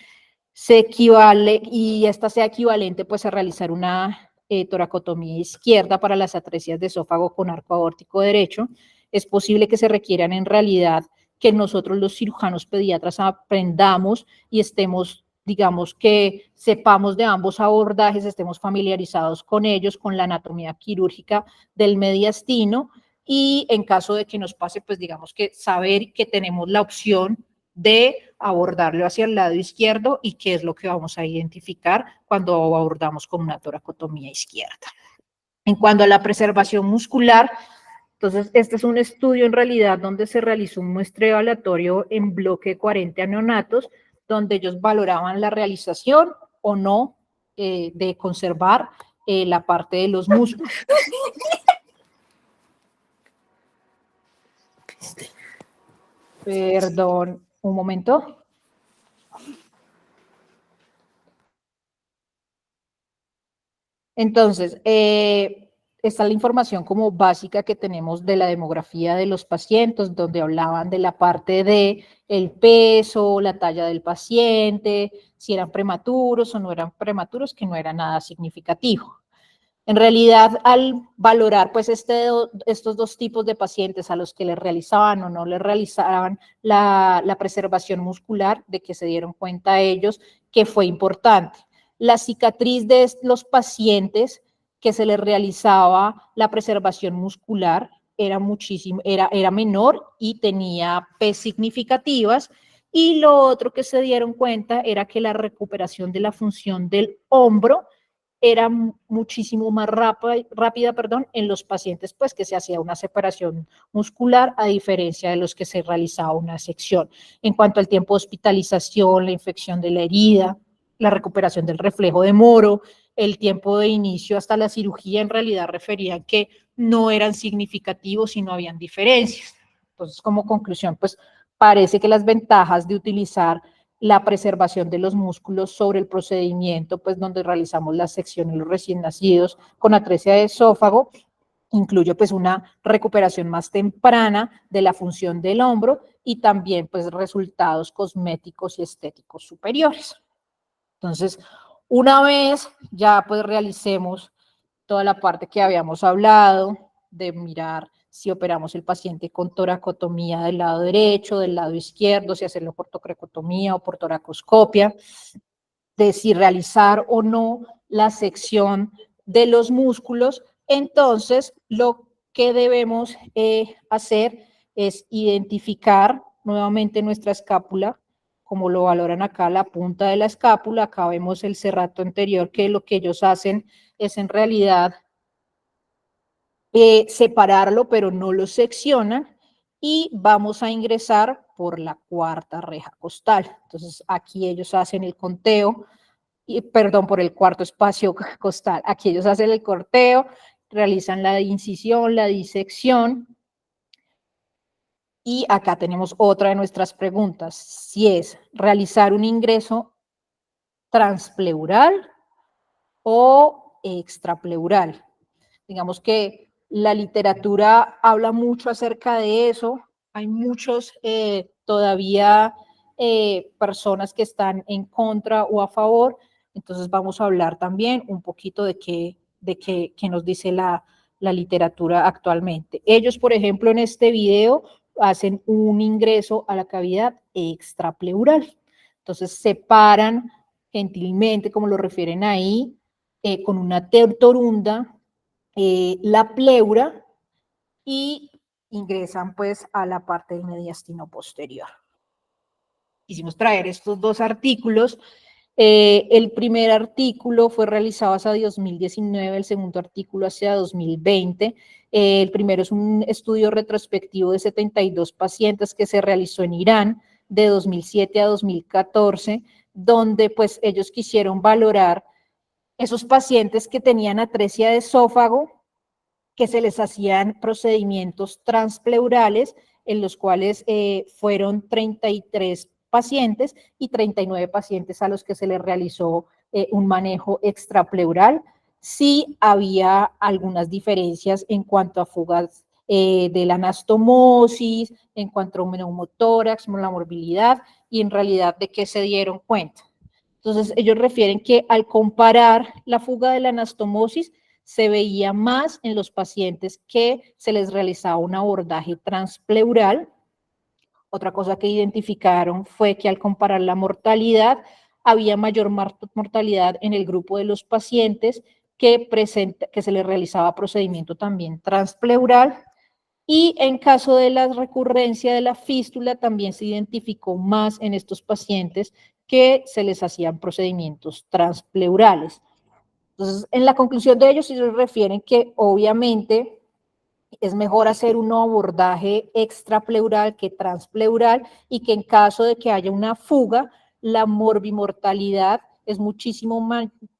y esta sea equivalente pues a realizar una toracotomía izquierda para las atresias de esófago con arco aórtico derecho. Es posible que se requieran en realidad que nosotros los cirujanos pediatras aprendamos y estemos, digamos, que sepamos de ambos abordajes, estemos familiarizados con ellos, con la anatomía quirúrgica del mediastino, y en caso de que nos pase, pues digamos que saber que tenemos la opción de abordarlo hacia el lado izquierdo y qué es lo que vamos a identificar cuando abordamos con una toracotomía izquierda. En cuanto a la preservación muscular, entonces este es un estudio en realidad donde se realizó un muestreo aleatorio en bloque de 40 neonatos, donde ellos valoraban la realización o no de conservar la parte de los músculos. Perdón, un momento. Entonces, está la información como básica que tenemos de la demografía de los pacientes, donde hablaban de la parte de el peso, la talla del paciente, si eran prematuros o no eran prematuros, que no era nada significativo. En realidad, al valorar pues estos dos tipos de pacientes a los que les realizaban o no les realizaban la preservación muscular, de que se dieron cuenta ellos que fue importante. La cicatriz de los pacientes que se les realizaba la preservación muscular era menor y tenía P significativas, y lo otro que se dieron cuenta era que la recuperación de la función del hombro era muchísimo más rápida, en los pacientes pues que se hacía una separación muscular, a diferencia de los que se realizaba una sección. En cuanto al tiempo de hospitalización, la infección de la herida, la recuperación del reflejo de Moro, el tiempo de inicio hasta la cirugía, en realidad referían que no eran significativos y no habían diferencias. Entonces, como conclusión, pues parece que las ventajas de utilizar la preservación de los músculos sobre el procedimiento, pues donde realizamos la sección en los recién nacidos con atresia de esófago, incluye pues una recuperación más temprana de la función del hombro y también pues resultados cosméticos y estéticos superiores. Entonces, una vez ya pues realicemos toda la parte que habíamos hablado de mirar si operamos el paciente con toracotomía del lado derecho, del lado izquierdo, si hacerlo por toracotomía o por toracoscopia, de si realizar o no la sección de los músculos. Entonces, lo que debemos hacer es identificar nuevamente nuestra escápula, como lo valoran acá, la punta de la escápula. Acá vemos el cerrato anterior, que lo que ellos hacen es en realidad separarlo, pero no lo seccionan, y vamos a ingresar por la cuarta reja costal. Entonces, aquí ellos hacen el conteo, perdón, por el cuarto espacio costal. Aquí ellos hacen el corteo, realizan la incisión, la disección, y acá tenemos otra de nuestras preguntas, si es realizar un ingreso transpleural o extrapleural. Digamos que la literatura habla mucho acerca de eso. Hay muchos todavía personas que están en contra o a favor. Entonces vamos a hablar también un poquito de qué nos dice la literatura actualmente. Ellos, por ejemplo, en este video hacen un ingreso a la cavidad extrapleural. Entonces separan gentilmente, como lo refieren ahí, con una torunda, la pleura, y ingresan pues a la parte del mediastino posterior. Quisimos traer estos dos artículos. El primer artículo fue realizado hacia 2019, el segundo artículo hacia 2020. El primero es un estudio retrospectivo de 72 pacientes que se realizó en Irán de 2007 a 2014, donde pues ellos quisieron valorar esos pacientes que tenían atresia de esófago, que se les hacían procedimientos transpleurales, en los cuales fueron 33 pacientes y 39 pacientes a los que se les realizó un manejo extrapleural. Sí había algunas diferencias en cuanto a fugas de la anastomosis, en cuanto a neumotórax, la morbilidad, y en realidad de qué se dieron cuenta. Entonces, ellos refieren que al comparar la fuga de la anastomosis, se veía más en los pacientes que se les realizaba un abordaje transpleural. Otra cosa que identificaron fue que al comparar la mortalidad, había mayor mortalidad en el grupo de los pacientes que se les realizaba procedimiento también transpleural. Y en caso de la recurrencia de la fístula, también se identificó más en estos pacientes que se les hacían procedimientos transpleurales. Entonces, en la conclusión de ellos, ellos refieren que obviamente es mejor hacer un abordaje extrapleural que transpleural, y que en caso de que haya una fuga, la morbimortalidad es muchísimo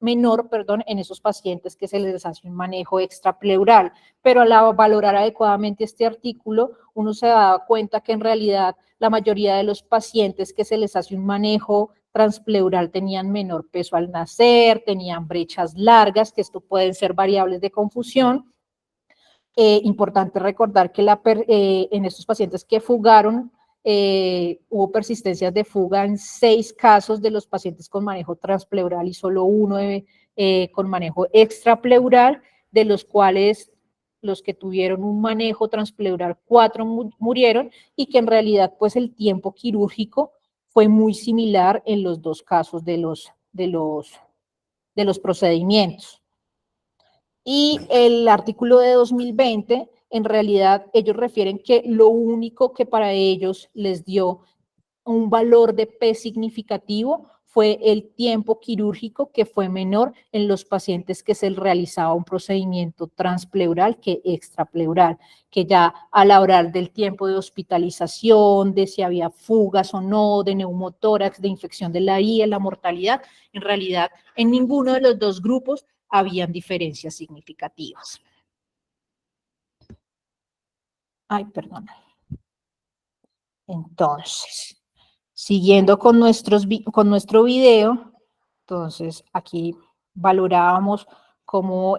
menor, en esos pacientes que se les hace un manejo extrapleural. Pero al valorar adecuadamente este artículo, uno se da cuenta que en realidad la mayoría de los pacientes que se les hace un manejo transpleural tenían menor peso al nacer, tenían brechas largas, que esto pueden ser variables de confusión. Importante recordar que en estos pacientes que fugaron, hubo persistencias de fuga en 6 casos de los pacientes con manejo transpleural y solo 1 con manejo extrapleural, de los cuales los que tuvieron un manejo transpleural, 4 murieron, y que en realidad pues el tiempo quirúrgico fue muy similar en los 2 casos de los procedimientos. Y el artículo de 2020, en realidad ellos refieren que lo único que para ellos les dio un valor de P significativo fue el tiempo quirúrgico, que fue menor en los pacientes que se realizaba un procedimiento transpleural que extrapleural, que ya al hablar del tiempo de hospitalización, de si había fugas o no, de neumotórax, de infección de la IA, la mortalidad, en realidad en ninguno de los 2 grupos habían diferencias significativas. Ay, perdón. Entonces, siguiendo con nuestro video, entonces aquí valorábamos cómo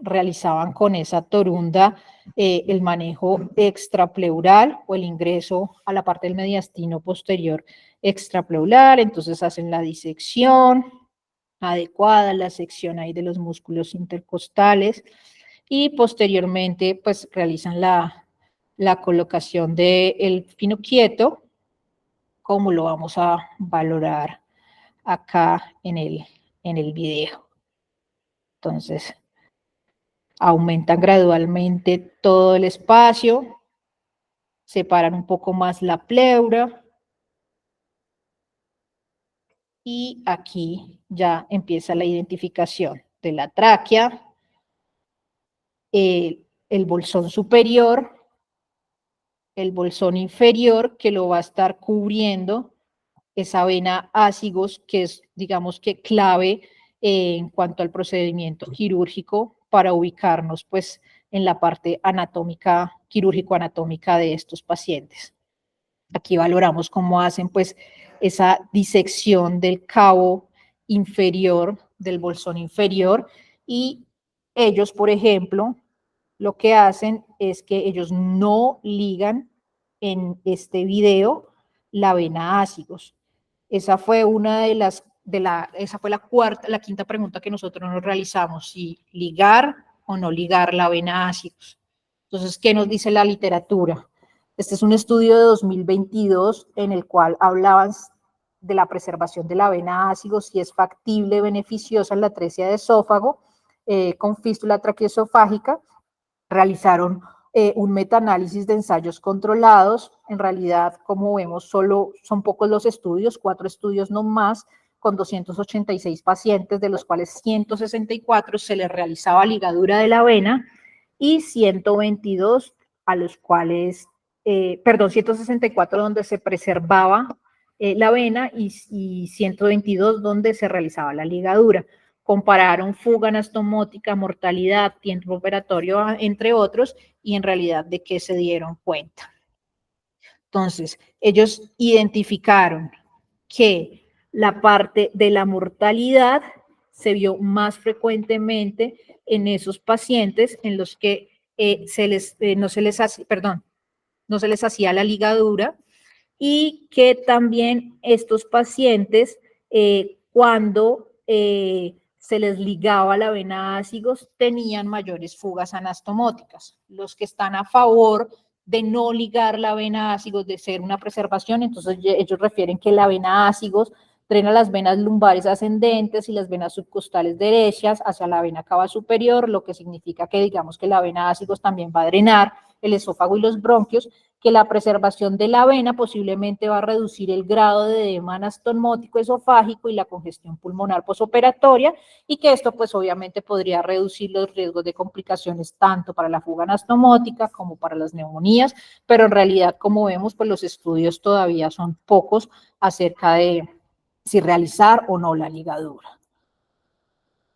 realizaban con esa torunda el manejo extrapleural o el ingreso a la parte del mediastino posterior extrapleural. Entonces hacen la disección adecuada, la sección ahí de los músculos intercostales, y posteriormente pues realizan la colocación del fino quieto, como lo vamos a valorar acá en el video. Entonces, aumentan gradualmente todo el espacio, separan un poco más la pleura, y aquí ya empieza la identificación de la tráquea, el bolsón superior, el bolsón inferior, que lo va a estar cubriendo esa vena ácigos, que es, digamos que clave en cuanto al procedimiento quirúrgico para ubicarnos pues en la parte anatómica, quirúrgico-anatómica de estos pacientes. Aquí valoramos cómo hacen pues esa disección del cabo inferior, del bolsón inferior, y ellos, por ejemplo, lo que hacen es que ellos no ligan en este video la vena ácigos. Esa fue una de las, esa fue la quinta pregunta que nosotros nos realizamos, si ligar o no ligar la vena ácigos. Entonces, ¿qué nos dice la literatura? Este es un estudio de 2022 en el cual hablaban de la preservación de la vena ácigos, si es factible, beneficiosa en la atresia de esófago con fístula traqueoesofágica. Realizaron un metaanálisis de ensayos controlados. En realidad, como vemos, solo son pocos los estudios, 4 estudios no más, con 286 pacientes, de los cuales 164 se les realizaba ligadura de la vena, y 122 a los cuales, 164 donde se preservaba la vena, y 122 donde se realizaba la ligadura. compararon fuga anastomótica, mortalidad, tiempo operatorio, entre otros, y en realidad de qué se dieron cuenta. Entonces, ellos identificaron que la parte de la mortalidad se vio más frecuentemente en esos pacientes en los que no se les hacía la ligadura, y que también estos pacientes, cuando se les ligaba la vena ácigos, tenían mayores fugas anastomóticas. Los que están a favor de no ligar la vena ácigos, de ser una preservación, entonces ellos refieren que la vena ácigos drena las venas lumbares ascendentes y las venas subcostales derechas hacia la vena cava superior, lo que significa que digamos que la vena ácigos también va a drenar el esófago y los bronquios, que la preservación de la vena posiblemente va a reducir el grado de edema anastomótico esofágico y la congestión pulmonar posoperatoria, y que esto pues obviamente podría reducir los riesgos de complicaciones tanto para la fuga anastomótica como para las neumonías, pero en realidad, como vemos, pues los estudios todavía son pocos acerca de si realizar o no la ligadura.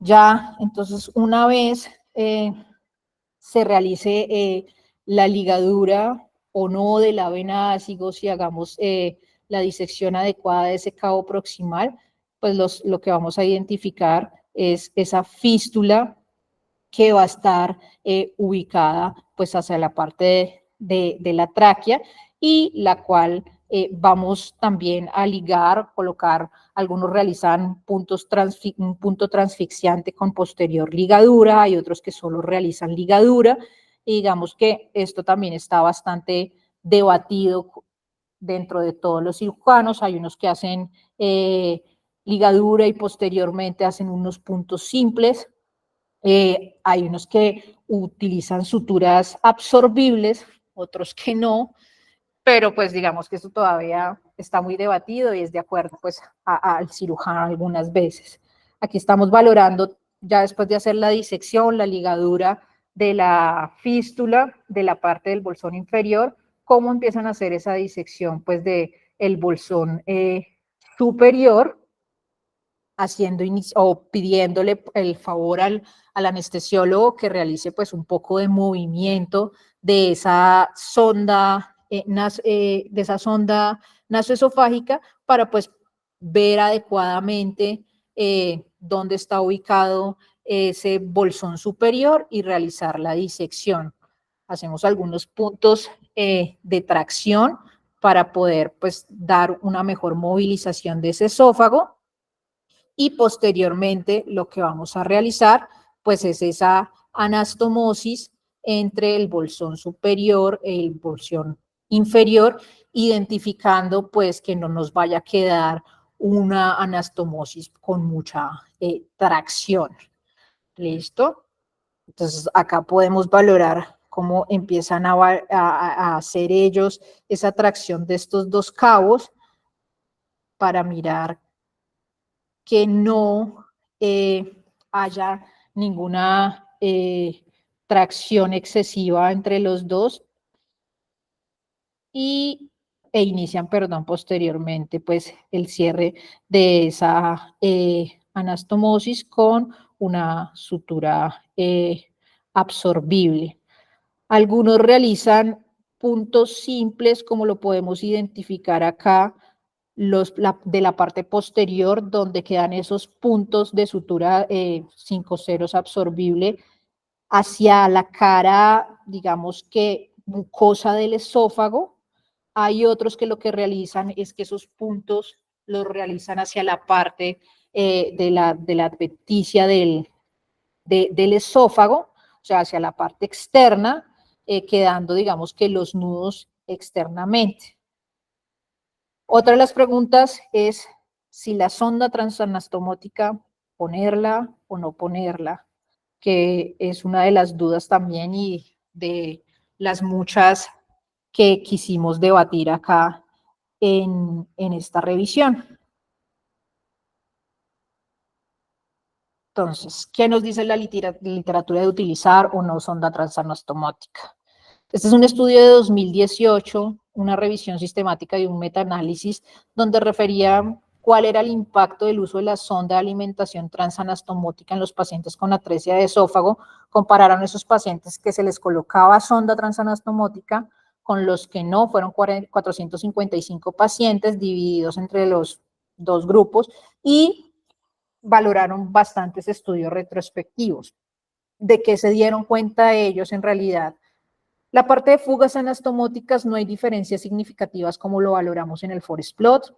Ya, entonces, una vez se realice la ligadura o no de la vena ácigos y hagamos la disección adecuada de ese cabo proximal, pues lo que vamos a identificar es esa fístula que va a estar ubicada pues hacia la parte de la tráquea, y la cual vamos también a ligar, colocar, algunos realizan un punto transfixiante con posterior ligadura, hay otros que solo realizan ligadura, y digamos que esto también está bastante debatido dentro de todos los cirujanos. Hay unos que hacen ligadura y posteriormente hacen unos puntos simples. Hay unos que utilizan suturas absorbibles, otros que no, pero pues digamos que eso todavía está muy debatido y es de acuerdo pues al cirujano algunas veces. Aquí estamos valorando, ya después de hacer la disección, la ligadura de la fístula de la parte del bolsón inferior, cómo empiezan a hacer esa disección pues de el bolsón superior, haciendo o pidiéndole el favor al anestesiólogo que realice pues un poco de movimiento de esa sonda, nasoesofágica, para pues ver adecuadamente dónde está ubicado ese bolsón superior y realizar la disección. Hacemos algunos puntos de tracción para poder pues dar una mejor movilización de ese esófago, y posteriormente lo que vamos a realizar pues es esa anastomosis entre el bolsón superior y el bolsón inferior, identificando pues que no nos vaya a quedar una anastomosis con mucha tracción. ¿Listo? Entonces acá podemos valorar cómo empiezan a hacer ellos esa tracción de estos dos cabos para mirar que no haya ninguna tracción excesiva entre los dos, e inician, perdón, posteriormente pues el cierre de esa anastomosis con una sutura absorbible. Algunos realizan puntos simples, como lo podemos identificar acá, de la parte posterior, donde quedan esos puntos de sutura 5 ceros absorbible hacia la cara, digamos que mucosa del esófago. Hay otros que lo que realizan es que esos puntos los realizan hacia la parte de la adventicia del esófago, o sea, hacia la parte externa, quedando, digamos que los nudos externamente. Otra de las preguntas es si la sonda transanastomótica, ponerla o no ponerla, que es una de las dudas también y de las muchas que quisimos debatir acá en esta revisión. Entonces, ¿qué nos dice la literatura de utilizar o no sonda transanastomótica? Este es un estudio de 2018, una revisión sistemática y un metaanálisis donde refería cuál era el impacto del uso de la sonda de alimentación transanastomótica en los pacientes con atresia de esófago. Compararon esos pacientes que se les colocaba sonda transanastomótica con los que no, fueron 455 pacientes divididos entre los dos grupos y valoraron bastantes estudios retrospectivos. ¿De qué se dieron cuenta ellos en realidad? La parte de fugas anastomóticas no hay diferencias significativas como lo valoramos en el forest plot.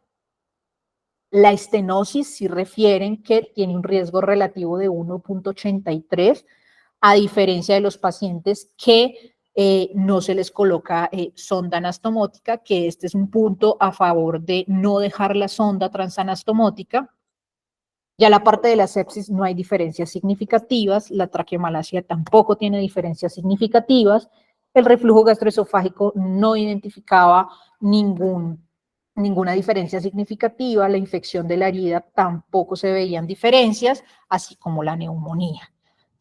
La estenosis sí refieren que tiene un riesgo relativo de 1.83, a diferencia de los pacientes que no se les coloca sonda anastomótica, que este es un punto a favor de no dejar la sonda transanastomótica. Ya la parte de la sepsis no hay diferencias significativas, la traqueomalacia tampoco tiene diferencias significativas, el reflujo gastroesofágico no identificaba ninguna diferencia significativa, la infección de la herida tampoco se veían diferencias, así como la neumonía.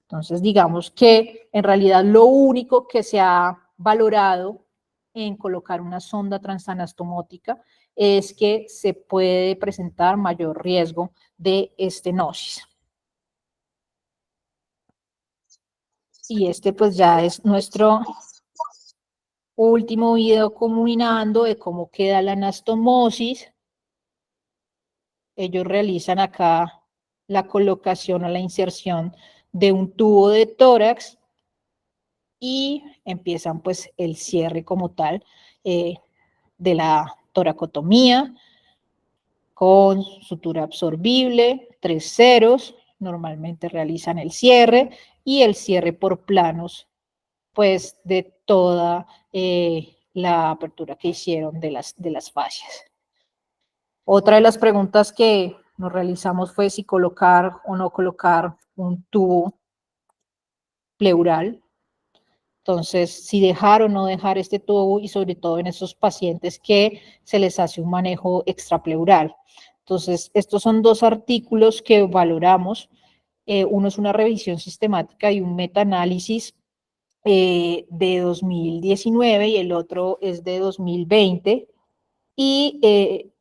Entonces, digamos que en realidad lo único que se ha valorado en colocar una sonda transanastomótica es que se puede presentar mayor riesgo de estenosis. Y este pues ya es nuestro último video combinando de cómo queda la anastomosis. Ellos realizan acá la colocación o la inserción de un tubo de tórax y empiezan pues el cierre como tal de la toracotomía con sutura absorbible, 3 ceros, normalmente realizan el cierre y el cierre por planos pues de toda la apertura que hicieron de las fascias. Otra de las preguntas que nos realizamos fue si colocar o no colocar un tubo pleural. Entonces, si dejar o no dejar este tubo y sobre todo en esos pacientes que se les hace un manejo extrapleural. Entonces, estos son dos artículos que valoramos. Uno es una revisión sistemática y un metaanálisis de 2019 y el otro es de 2020. Y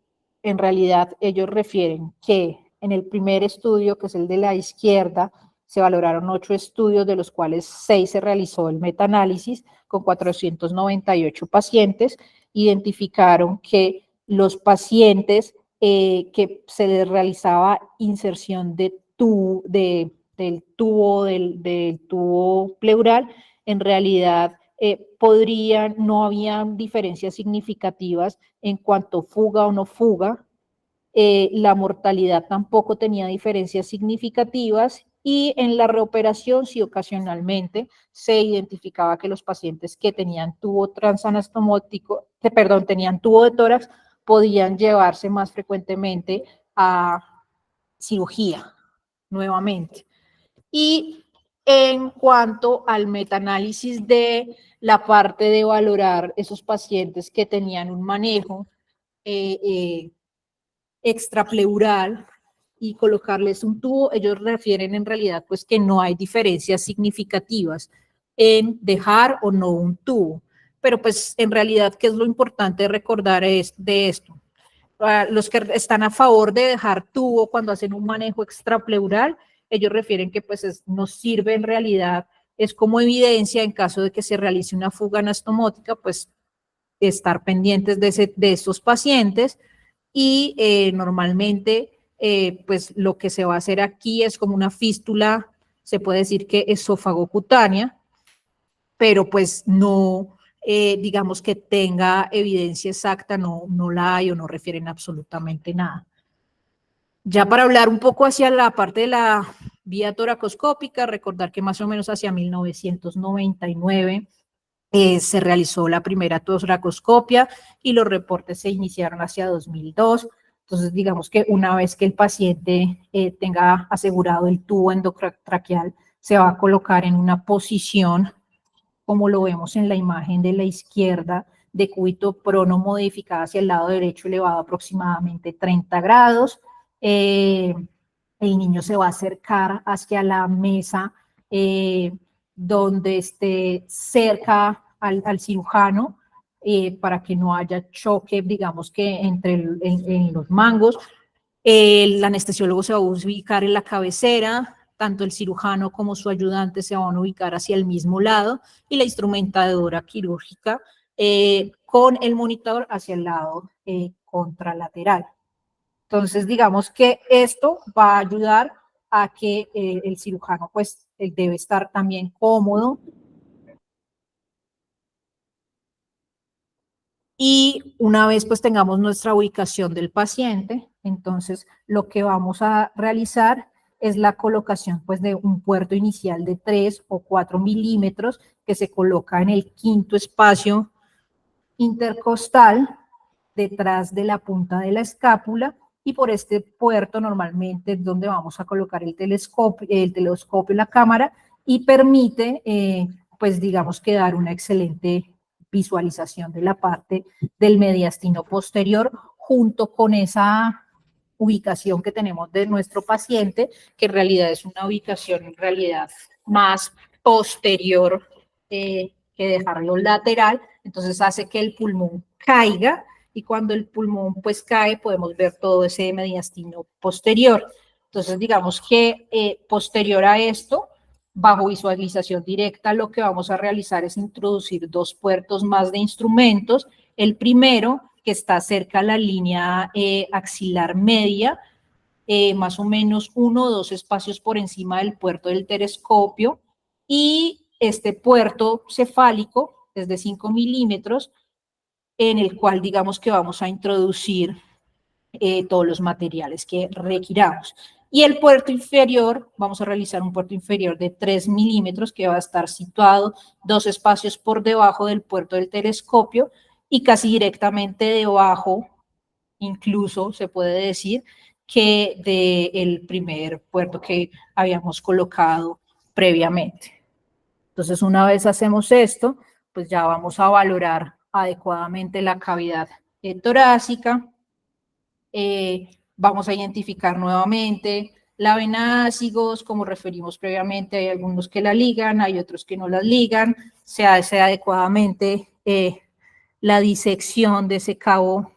en realidad ellos refieren que en el primer estudio, que es el de la izquierda, se valoraron 8 estudios, de los cuales 6 se realizó el metaanálisis con 498 pacientes. Identificaron que los pacientes que se les realizaba inserción del tubo pleural, en realidad no habían diferencias significativas en cuanto fuga o no fuga. La mortalidad tampoco tenía diferencias significativas y en la reoperación sí ocasionalmente se identificaba que los pacientes que tenían tubo transanastomótico, tenían tubo de tórax, podían llevarse más frecuentemente a cirugía nuevamente. Y en cuanto al metaanálisis de la parte de valorar esos pacientes que tenían un manejo extrapleural y colocarles un tubo, ellos refieren en realidad pues que no hay diferencias significativas en dejar o no un tubo. Pero pues en realidad, ¿qué es lo importante recordar de esto? Los que están a favor de dejar tubo cuando hacen un manejo extrapleural, ellos refieren que pues nos sirve en realidad, es como evidencia en caso de que se realice una fuga anastomótica, pues estar pendientes de estos pacientes y normalmente pues lo que se va a hacer aquí es como una fístula, se puede decir que esófago-cutánea, pero pues no, digamos que tenga evidencia exacta, no la hay o no refieren absolutamente nada. Ya para hablar un poco hacia la parte de la vía toracoscópica, recordar que más o menos hacia 1999 se realizó la primera toracoscopia y los reportes se iniciaron hacia 2002. Entonces, digamos que una vez que el paciente tenga asegurado el tubo endotraqueal, se va a colocar en una posición, como lo vemos en la imagen de la izquierda, de cúbito prono modificada hacia el lado derecho, elevado aproximadamente 30 grados. El niño se va a acercar hacia la mesa donde esté cerca al cirujano para que no haya choque, digamos que en los mangos. El anestesiólogo se va a ubicar en la cabecera, tanto el cirujano como su ayudante se van a ubicar hacia el mismo lado y la instrumentadora quirúrgica con el monitor hacia el lado contralateral. Entonces, digamos que esto va a ayudar a que el cirujano pues debe estar también cómodo. Y una vez pues tengamos nuestra ubicación del paciente, entonces lo que vamos a realizar es la colocación pues de un puerto inicial de 3 o 4 milímetros que se coloca en el quinto espacio intercostal detrás de la punta de la escápula, y por este puerto normalmente es donde vamos a colocar el telescopio, la cámara, y permite pues digamos que dar una excelente visualización de la parte del mediastino posterior junto con esa ubicación que tenemos de nuestro paciente, que en realidad es una ubicación en realidad más posterior que dejarlo lateral, entonces hace que el pulmón caiga, y cuando el pulmón pues cae podemos ver todo ese mediastino posterior. Entonces digamos que posterior a esto, bajo visualización directa, lo que vamos a realizar es introducir 2 puertos más de instrumentos. El primero, que está cerca a la línea axilar media, más o menos 1 o 2 espacios por encima del puerto del telescopio, y este puerto cefálico es de 5 milímetros, en el cual digamos que vamos a introducir todos los materiales que requiramos. Y el puerto inferior, vamos a realizar un puerto inferior de 3 milímetros que va a estar situado 2 espacios por debajo del puerto del telescopio y casi directamente debajo, incluso se puede decir, que del primer puerto que habíamos colocado previamente. Entonces, una vez hacemos esto, pues ya vamos a valorar adecuadamente la cavidad torácica. Vamos a identificar nuevamente la vena ácigos, como referimos previamente, hay algunos que la ligan, hay otros que no la ligan, se hace adecuadamente la disección de ese cabo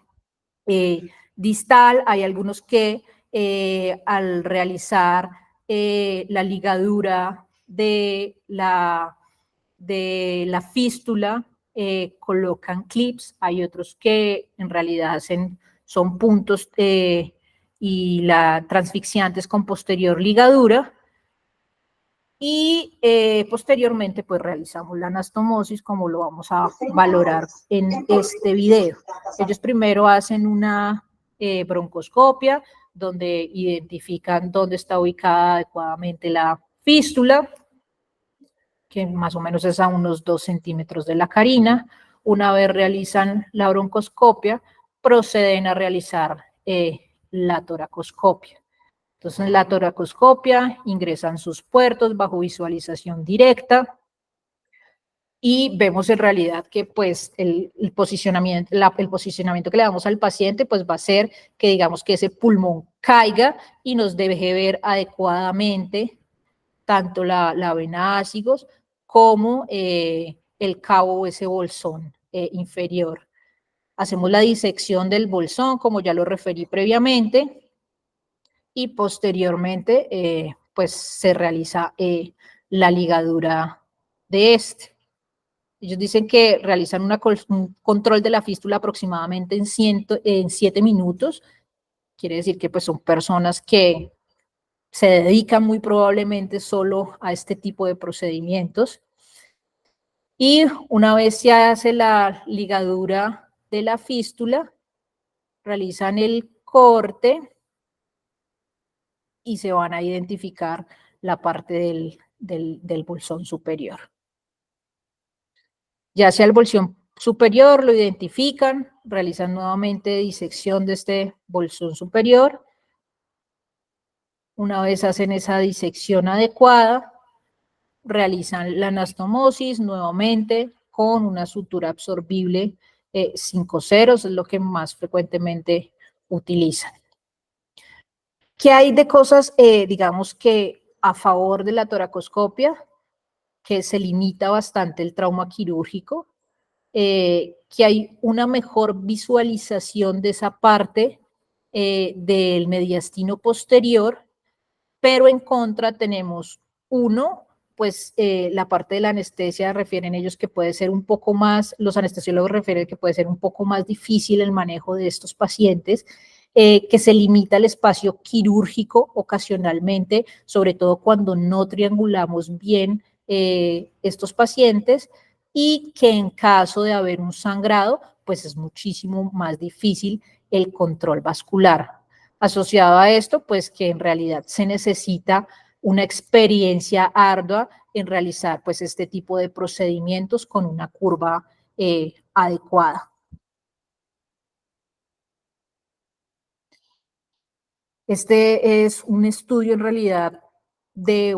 distal, hay algunos que al realizar la ligadura de la fístula colocan clips, hay otros que en realidad son puntos y la transfixiantes con posterior ligadura, y posteriormente pues realizamos la anastomosis, como lo vamos a valorar en este video. Ellos primero hacen una broncoscopia donde identifican dónde está ubicada adecuadamente la fístula, que más o menos es a unos 2 centímetros de la carina. Una vez realizan la broncoscopia, proceden a realizar la toracoscopia. Entonces, en la toracoscopia ingresan sus puertos bajo visualización directa y vemos en realidad que pues el posicionamiento que le damos al paciente pues va a ser que digamos que ese pulmón caiga y nos deje ver adecuadamente tanto la vena ácigos como el cabo o ese bolsón inferior. Hacemos la disección del bolsón, como ya lo referí previamente, y posteriormente pues se realiza la ligadura de este. Ellos dicen que realizan un control de la fístula aproximadamente en 7 minutos. Quiere decir que pues son personas que se dedican muy probablemente solo a este tipo de procedimientos. Y una vez se hace la ligadura de la fístula, realizan el corte y se van a identificar la parte del bolsón superior. Ya sea el bolsón superior, lo identifican, realizan nuevamente disección de este bolsón superior. Una vez hacen esa disección adecuada, realizan la anastomosis nuevamente con una sutura absorbible 5 ceros, es lo que más frecuentemente utilizan. ¿Qué hay de cosas, digamos que a favor de la toracoscopia? Que se limita bastante el trauma quirúrgico, que hay una mejor visualización de esa parte del mediastino posterior, pero en contra tenemos uno, pues la parte de la anestesia refieren ellos que puede ser un poco más, los anestesiólogos refieren que puede ser un poco más difícil el manejo de estos pacientes, que se limita el espacio quirúrgico ocasionalmente, sobre todo cuando no triangulamos bien estos pacientes, y que en caso de haber un sangrado, pues es muchísimo más difícil el control vascular. Asociado a esto, pues que en realidad se necesita una experiencia ardua en realizar pues este tipo de procedimientos con una curva adecuada. Este es un estudio en realidad de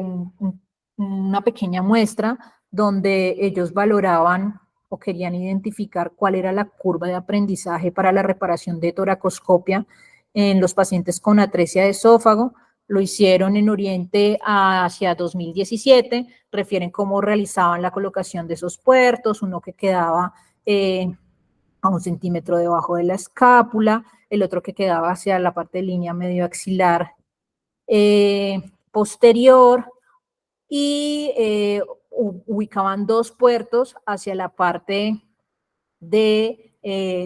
una pequeña muestra donde ellos valoraban o querían identificar cuál era la curva de aprendizaje para la reparación de toracoscopia en los pacientes con atresia de esófago. Lo hicieron en Oriente hacia 2017, refieren cómo realizaban la colocación de esos puertos, uno que quedaba a 1 centímetro debajo de la escápula, el otro que quedaba hacia la parte de línea medio axilar posterior, y ubicaban 2 puertos hacia la parte de,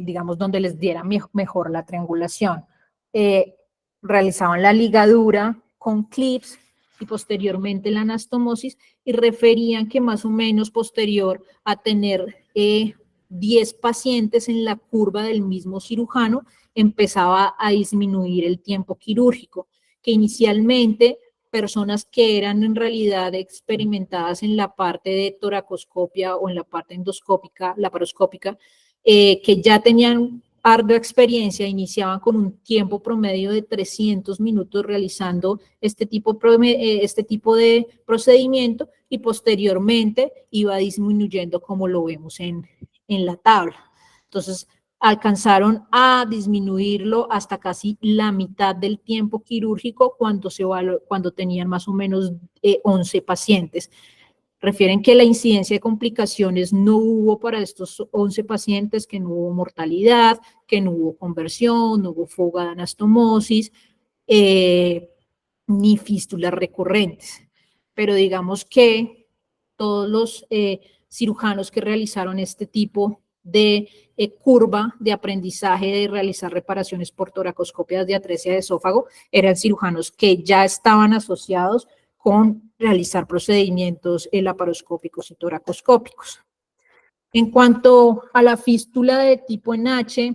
digamos, donde les diera mejor la triangulación. Realizaban la ligadura con clips y posteriormente la anastomosis, y referían que más o menos posterior a tener 10 pacientes en la curva del mismo cirujano, empezaba a disminuir el tiempo quirúrgico, que inicialmente personas que eran en realidad experimentadas en la parte de toracoscopia o en la parte endoscópica, laparoscópica, que ya tenían ardua experiencia, iniciaban con un tiempo promedio de 300 minutos realizando este tipo de procedimiento, y posteriormente iba disminuyendo como lo vemos en la tabla. Entonces, alcanzaron a disminuirlo hasta casi la mitad del tiempo quirúrgico cuando tenían más o menos 11 pacientes. Refieren que la incidencia de complicaciones no hubo para estos 11 pacientes, que no hubo mortalidad, que no hubo conversión, no hubo fuga de anastomosis, ni fístulas recurrentes. Pero digamos que todos los cirujanos que realizaron este tipo de curva de aprendizaje de realizar reparaciones por toracoscopias de atresia de esófago eran cirujanos que ya estaban asociados con realizar procedimientos laparoscópicos y toracoscópicos. En cuanto a la fístula de tipo en H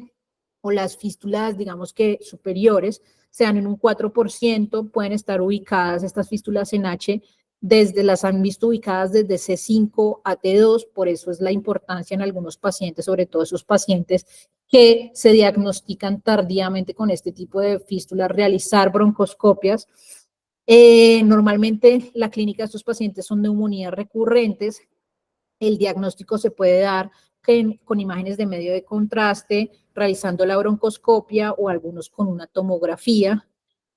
o las fístulas, digamos que superiores, se dan en un 4%, pueden estar ubicadas estas fístulas en H, las han visto ubicadas desde C5 a T2, por eso es la importancia en algunos pacientes, sobre todo esos pacientes que se diagnostican tardíamente con este tipo de fístulas, realizar broncoscopias. Normalmente la clínica de estos pacientes son neumonías recurrentes. El diagnóstico se puede dar con imágenes de medio de contraste, realizando la broncoscopia o algunos con una tomografía,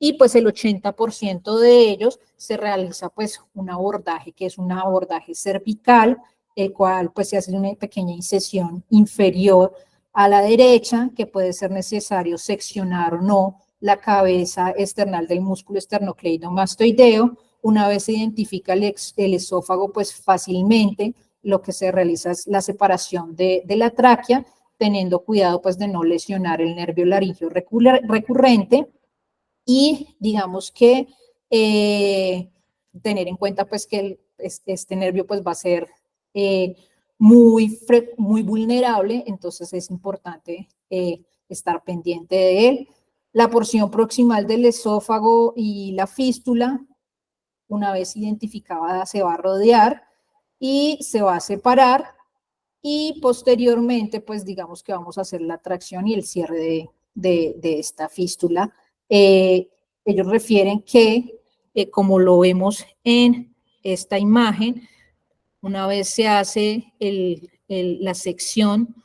y pues el 80% de ellos se realiza pues un abordaje que es un abordaje cervical, el cual pues se hace una pequeña incisión inferior a la derecha, que puede ser necesario seccionar o no la cabeza external del músculo esternocleidomastoideo. Una vez se identifica el esófago, pues fácilmente lo que se realiza es la separación de la tráquea, teniendo cuidado pues de no lesionar el nervio laríngeo recurrente, y digamos que tener en cuenta pues que este nervio pues va a ser muy vulnerable, entonces es importante estar pendiente de él. La porción proximal del esófago y la fístula, una vez identificada, se va a rodear y se va a separar, y posteriormente pues digamos que vamos a hacer la tracción y el cierre de esta fístula. Ellos refieren que, como lo vemos en esta imagen, una vez se hace la sección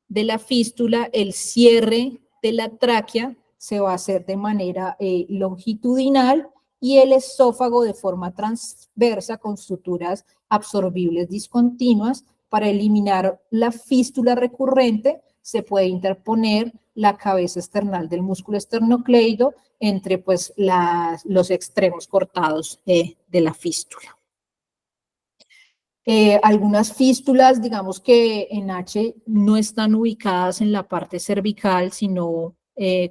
de la fístula, el cierre de la tráquea se va a hacer de manera longitudinal, y el esófago de forma transversa con suturas absorbibles discontinuas para eliminar la fístula recurrente. se puede interponer la cabeza external del músculo esternocleido entre pues, los extremos cortados de la fístula. Algunas fístulas, digamos que en H no están ubicadas en la parte cervical, sino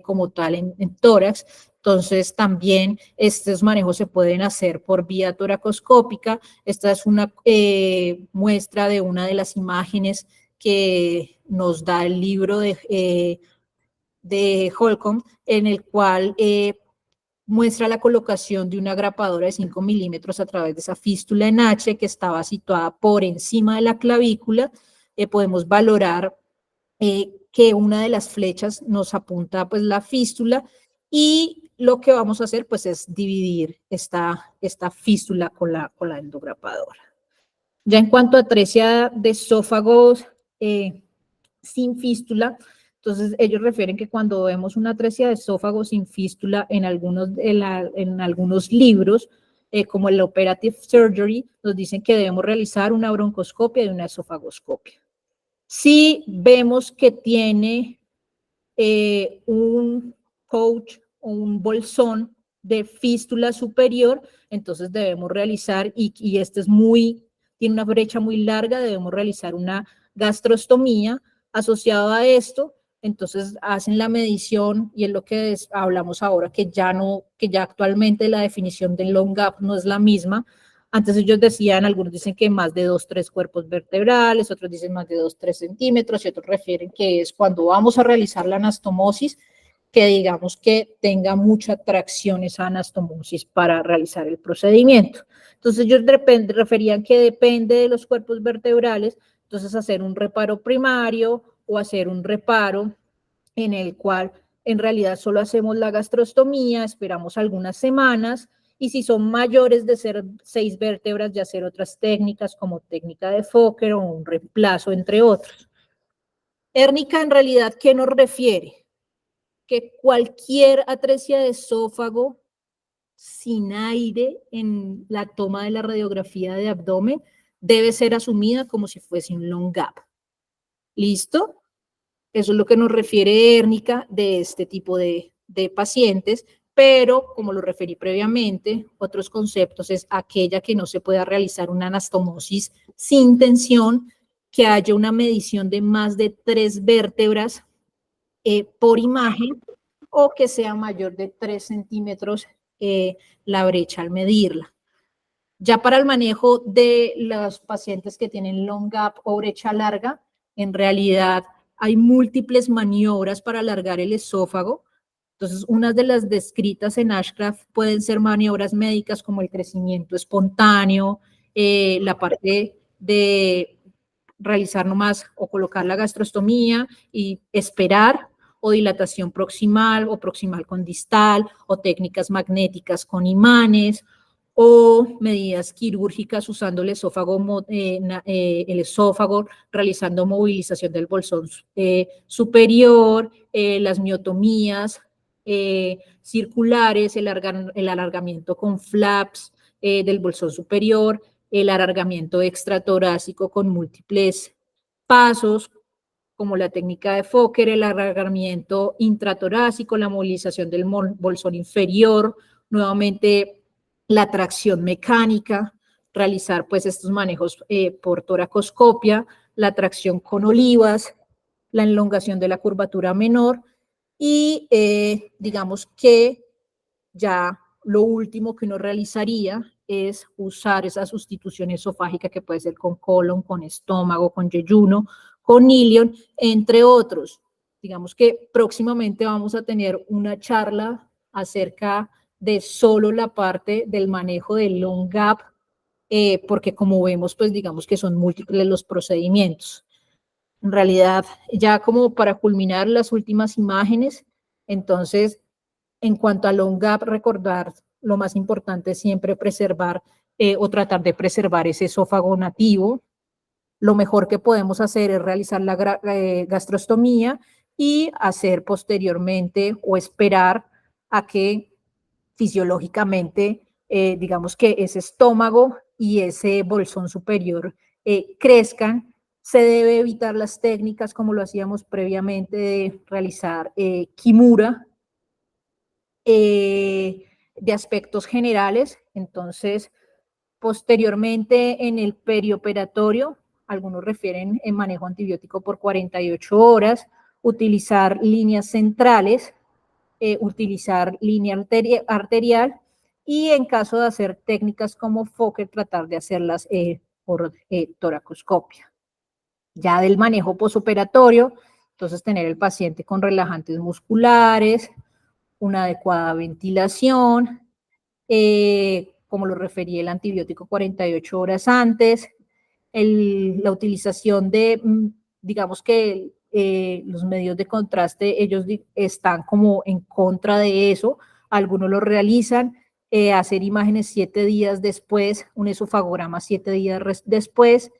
como tal en tórax. Entonces, también estos manejos se pueden hacer por vía toracoscópica. Esta es una muestra de una de las imágenes que nos da el libro de Holcomb, en el cual muestra la colocación de una grapadora de 5 milímetros a través de esa fístula en H que estaba situada por encima de la clavícula. Podemos valorar que una de las flechas nos apunta pues la fístula y lo que vamos a hacer pues es dividir esta fístula con la endograpadora. Ya en cuanto a atresia de esófagos sin fístula, entonces ellos refieren que cuando vemos una atresia de esófago sin fístula en algunos libros, como el Operative Surgery, nos dicen que debemos realizar una broncoscopia y una esofagoscopia. Si vemos que tiene un pouch o un bolsón de fístula superior, entonces debemos realizar, y este tiene una brecha muy larga, debemos realizar una gastrostomía asociada a esto. Entonces hacen la medición y es lo que hablamos ahora, que ya actualmente la definición del long gap no es la misma. Antes ellos decían, algunos dicen que más de 2-3 cuerpos vertebrales, otros dicen más de 2-3 centímetros y otros refieren que es cuando vamos a realizar la anastomosis, que digamos que tenga mucha tracción esa anastomosis para realizar el procedimiento. Entonces ellos referían que depende de los cuerpos vertebrales, entonces hacer un reparo primario o hacer un reparo en el cual en realidad solo hacemos la gastrostomía, esperamos algunas semanas, y si son mayores de 6 vértebras, ya hacer otras técnicas como técnica de Fokker o un reemplazo, entre otros. Hérnica, en realidad, ¿qué nos refiere? Que cualquier atresia de esófago sin aire en la toma de la radiografía de abdomen debe ser asumida como si fuese un long gap. ¿Listo? Eso es lo que nos refiere Hérnica de este tipo de pacientes, pero como lo referí previamente, otros conceptos es aquella que no se pueda realizar una anastomosis sin tensión, que haya una medición de más de 3 vértebras por imagen o que sea mayor de 3 centímetros la brecha al medirla. Ya para el manejo de los pacientes que tienen long gap o brecha larga, en realidad hay múltiples maniobras para alargar el esófago. Entonces, unas de las descritas en Ashcraft pueden ser maniobras médicas como el crecimiento espontáneo, la parte de realizar nomás o colocar la gastrostomía y esperar, o dilatación proximal o proximal con distal, o técnicas magnéticas con imanes, o medidas quirúrgicas usando el esófago, realizando movilización del bolsón superior, las miotomías circulares, el alargamiento con flaps del bolsón superior, el alargamiento extratorácico con múltiples pasos, como la técnica de Fokker, el alargamiento intratorácico, la movilización del bolsón inferior, nuevamente la tracción mecánica, realizar pues estos manejos por toracoscopia, la tracción con olivas, la elongación de la curvatura menor y digamos que ya lo último que uno realizaría es usar esa sustitución esofágica que puede ser con colon, con estómago, con yeyuno, con ilion, entre otros. Digamos que próximamente vamos a tener una charla acerca de solo la parte del manejo del long gap, porque como vemos, pues digamos que son múltiples los procedimientos. En realidad, ya como para culminar las últimas imágenes, entonces, en cuanto a long gap, recordar lo más importante es siempre preservar o tratar de preservar ese esófago nativo. Lo mejor que podemos hacer es realizar la gastrostomía y hacer posteriormente o esperar a que fisiológicamente, digamos que ese estómago y ese bolsón superior crezcan Se debe evitar las técnicas como lo hacíamos previamente de realizar Kimura, de aspectos generales. Entonces, posteriormente en el perioperatorio, algunos refieren en manejo antibiótico por 48 horas, utilizar líneas centrales, utilizar línea arterial y en caso de hacer técnicas como Fokker, tratar de hacerlas por toracoscopia. Ya del manejo posoperatorio, entonces tener el paciente con relajantes musculares, una adecuada ventilación, como lo refería el antibiótico 48 horas antes, la utilización de, digamos que los medios de contraste, ellos están como en contra de eso, algunos lo realizan, hacer imágenes 7 días después, un esofagograma 7 días después,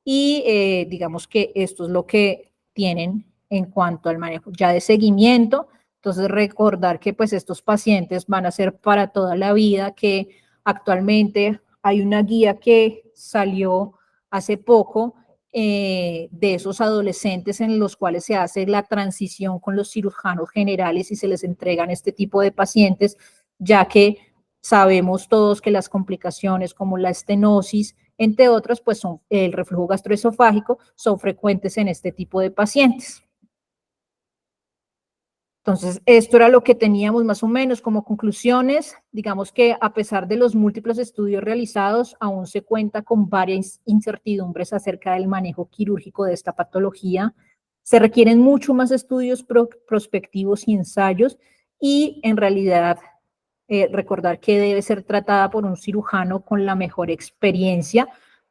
y digamos que esto es lo que tienen en cuanto al manejo ya de seguimiento. Entonces, recordar que pues estos pacientes van a ser para toda la vida, que actualmente hay una guía que salió hace poco de esos adolescentes en los cuales se hace la transición con los cirujanos generales y se les entregan este tipo de pacientes, ya que sabemos todos que las complicaciones como la estenosis, entre otras, pues son el reflujo gastroesofágico, son frecuentes en este tipo de pacientes. Entonces, esto era lo que teníamos más o menos como conclusiones. Digamos que a pesar de los múltiples estudios realizados, aún se cuenta con varias incertidumbres acerca del manejo quirúrgico de esta patología. Se requieren mucho más estudios prospectivos y ensayos y en realidad recordar que debe ser tratada por un cirujano con la mejor experiencia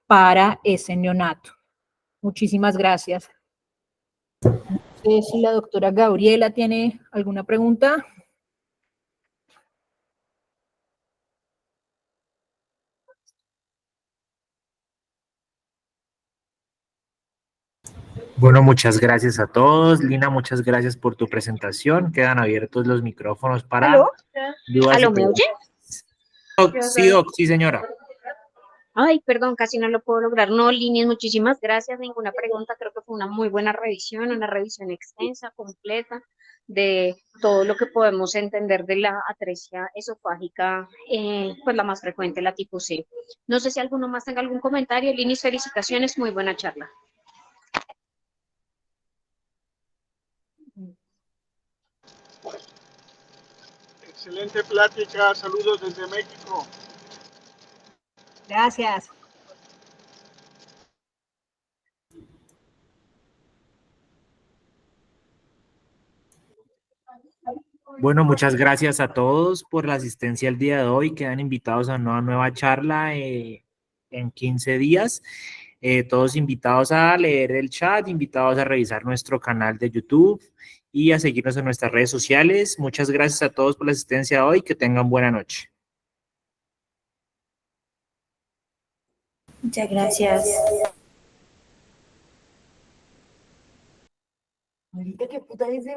para ese neonato. Muchísimas gracias. No sé si la doctora Gabriela tiene alguna pregunta. Bueno, muchas gracias a todos. Lina, muchas gracias por tu presentación. Quedan abiertos los micrófonos para ¿Aló? dudas ¿Aló, y me oye? preguntas. Sí, doc, sí, señora. Ay, perdón, casi no lo puedo lograr. No, líneas, muchísimas gracias. Ninguna pregunta. Creo que fue una muy buena revisión, una revisión extensa, completa, de todo lo que podemos entender de la atresia esofágica, pues la más frecuente, la tipo C. No sé si alguno más tenga algún comentario. Linis, felicitaciones, muy buena charla. Excelente plática, saludos desde México. Gracias. Bueno, muchas gracias a todos por la asistencia el día de hoy. Quedan invitados a una nueva charla en 15 días. Todos invitados a leer el chat, invitados a revisar nuestro canal de YouTube y a seguirnos en nuestras redes sociales. Muchas gracias a todos por la asistencia de hoy. Que tengan buena noche. Muchas gracias. Ahorita qué puta dice.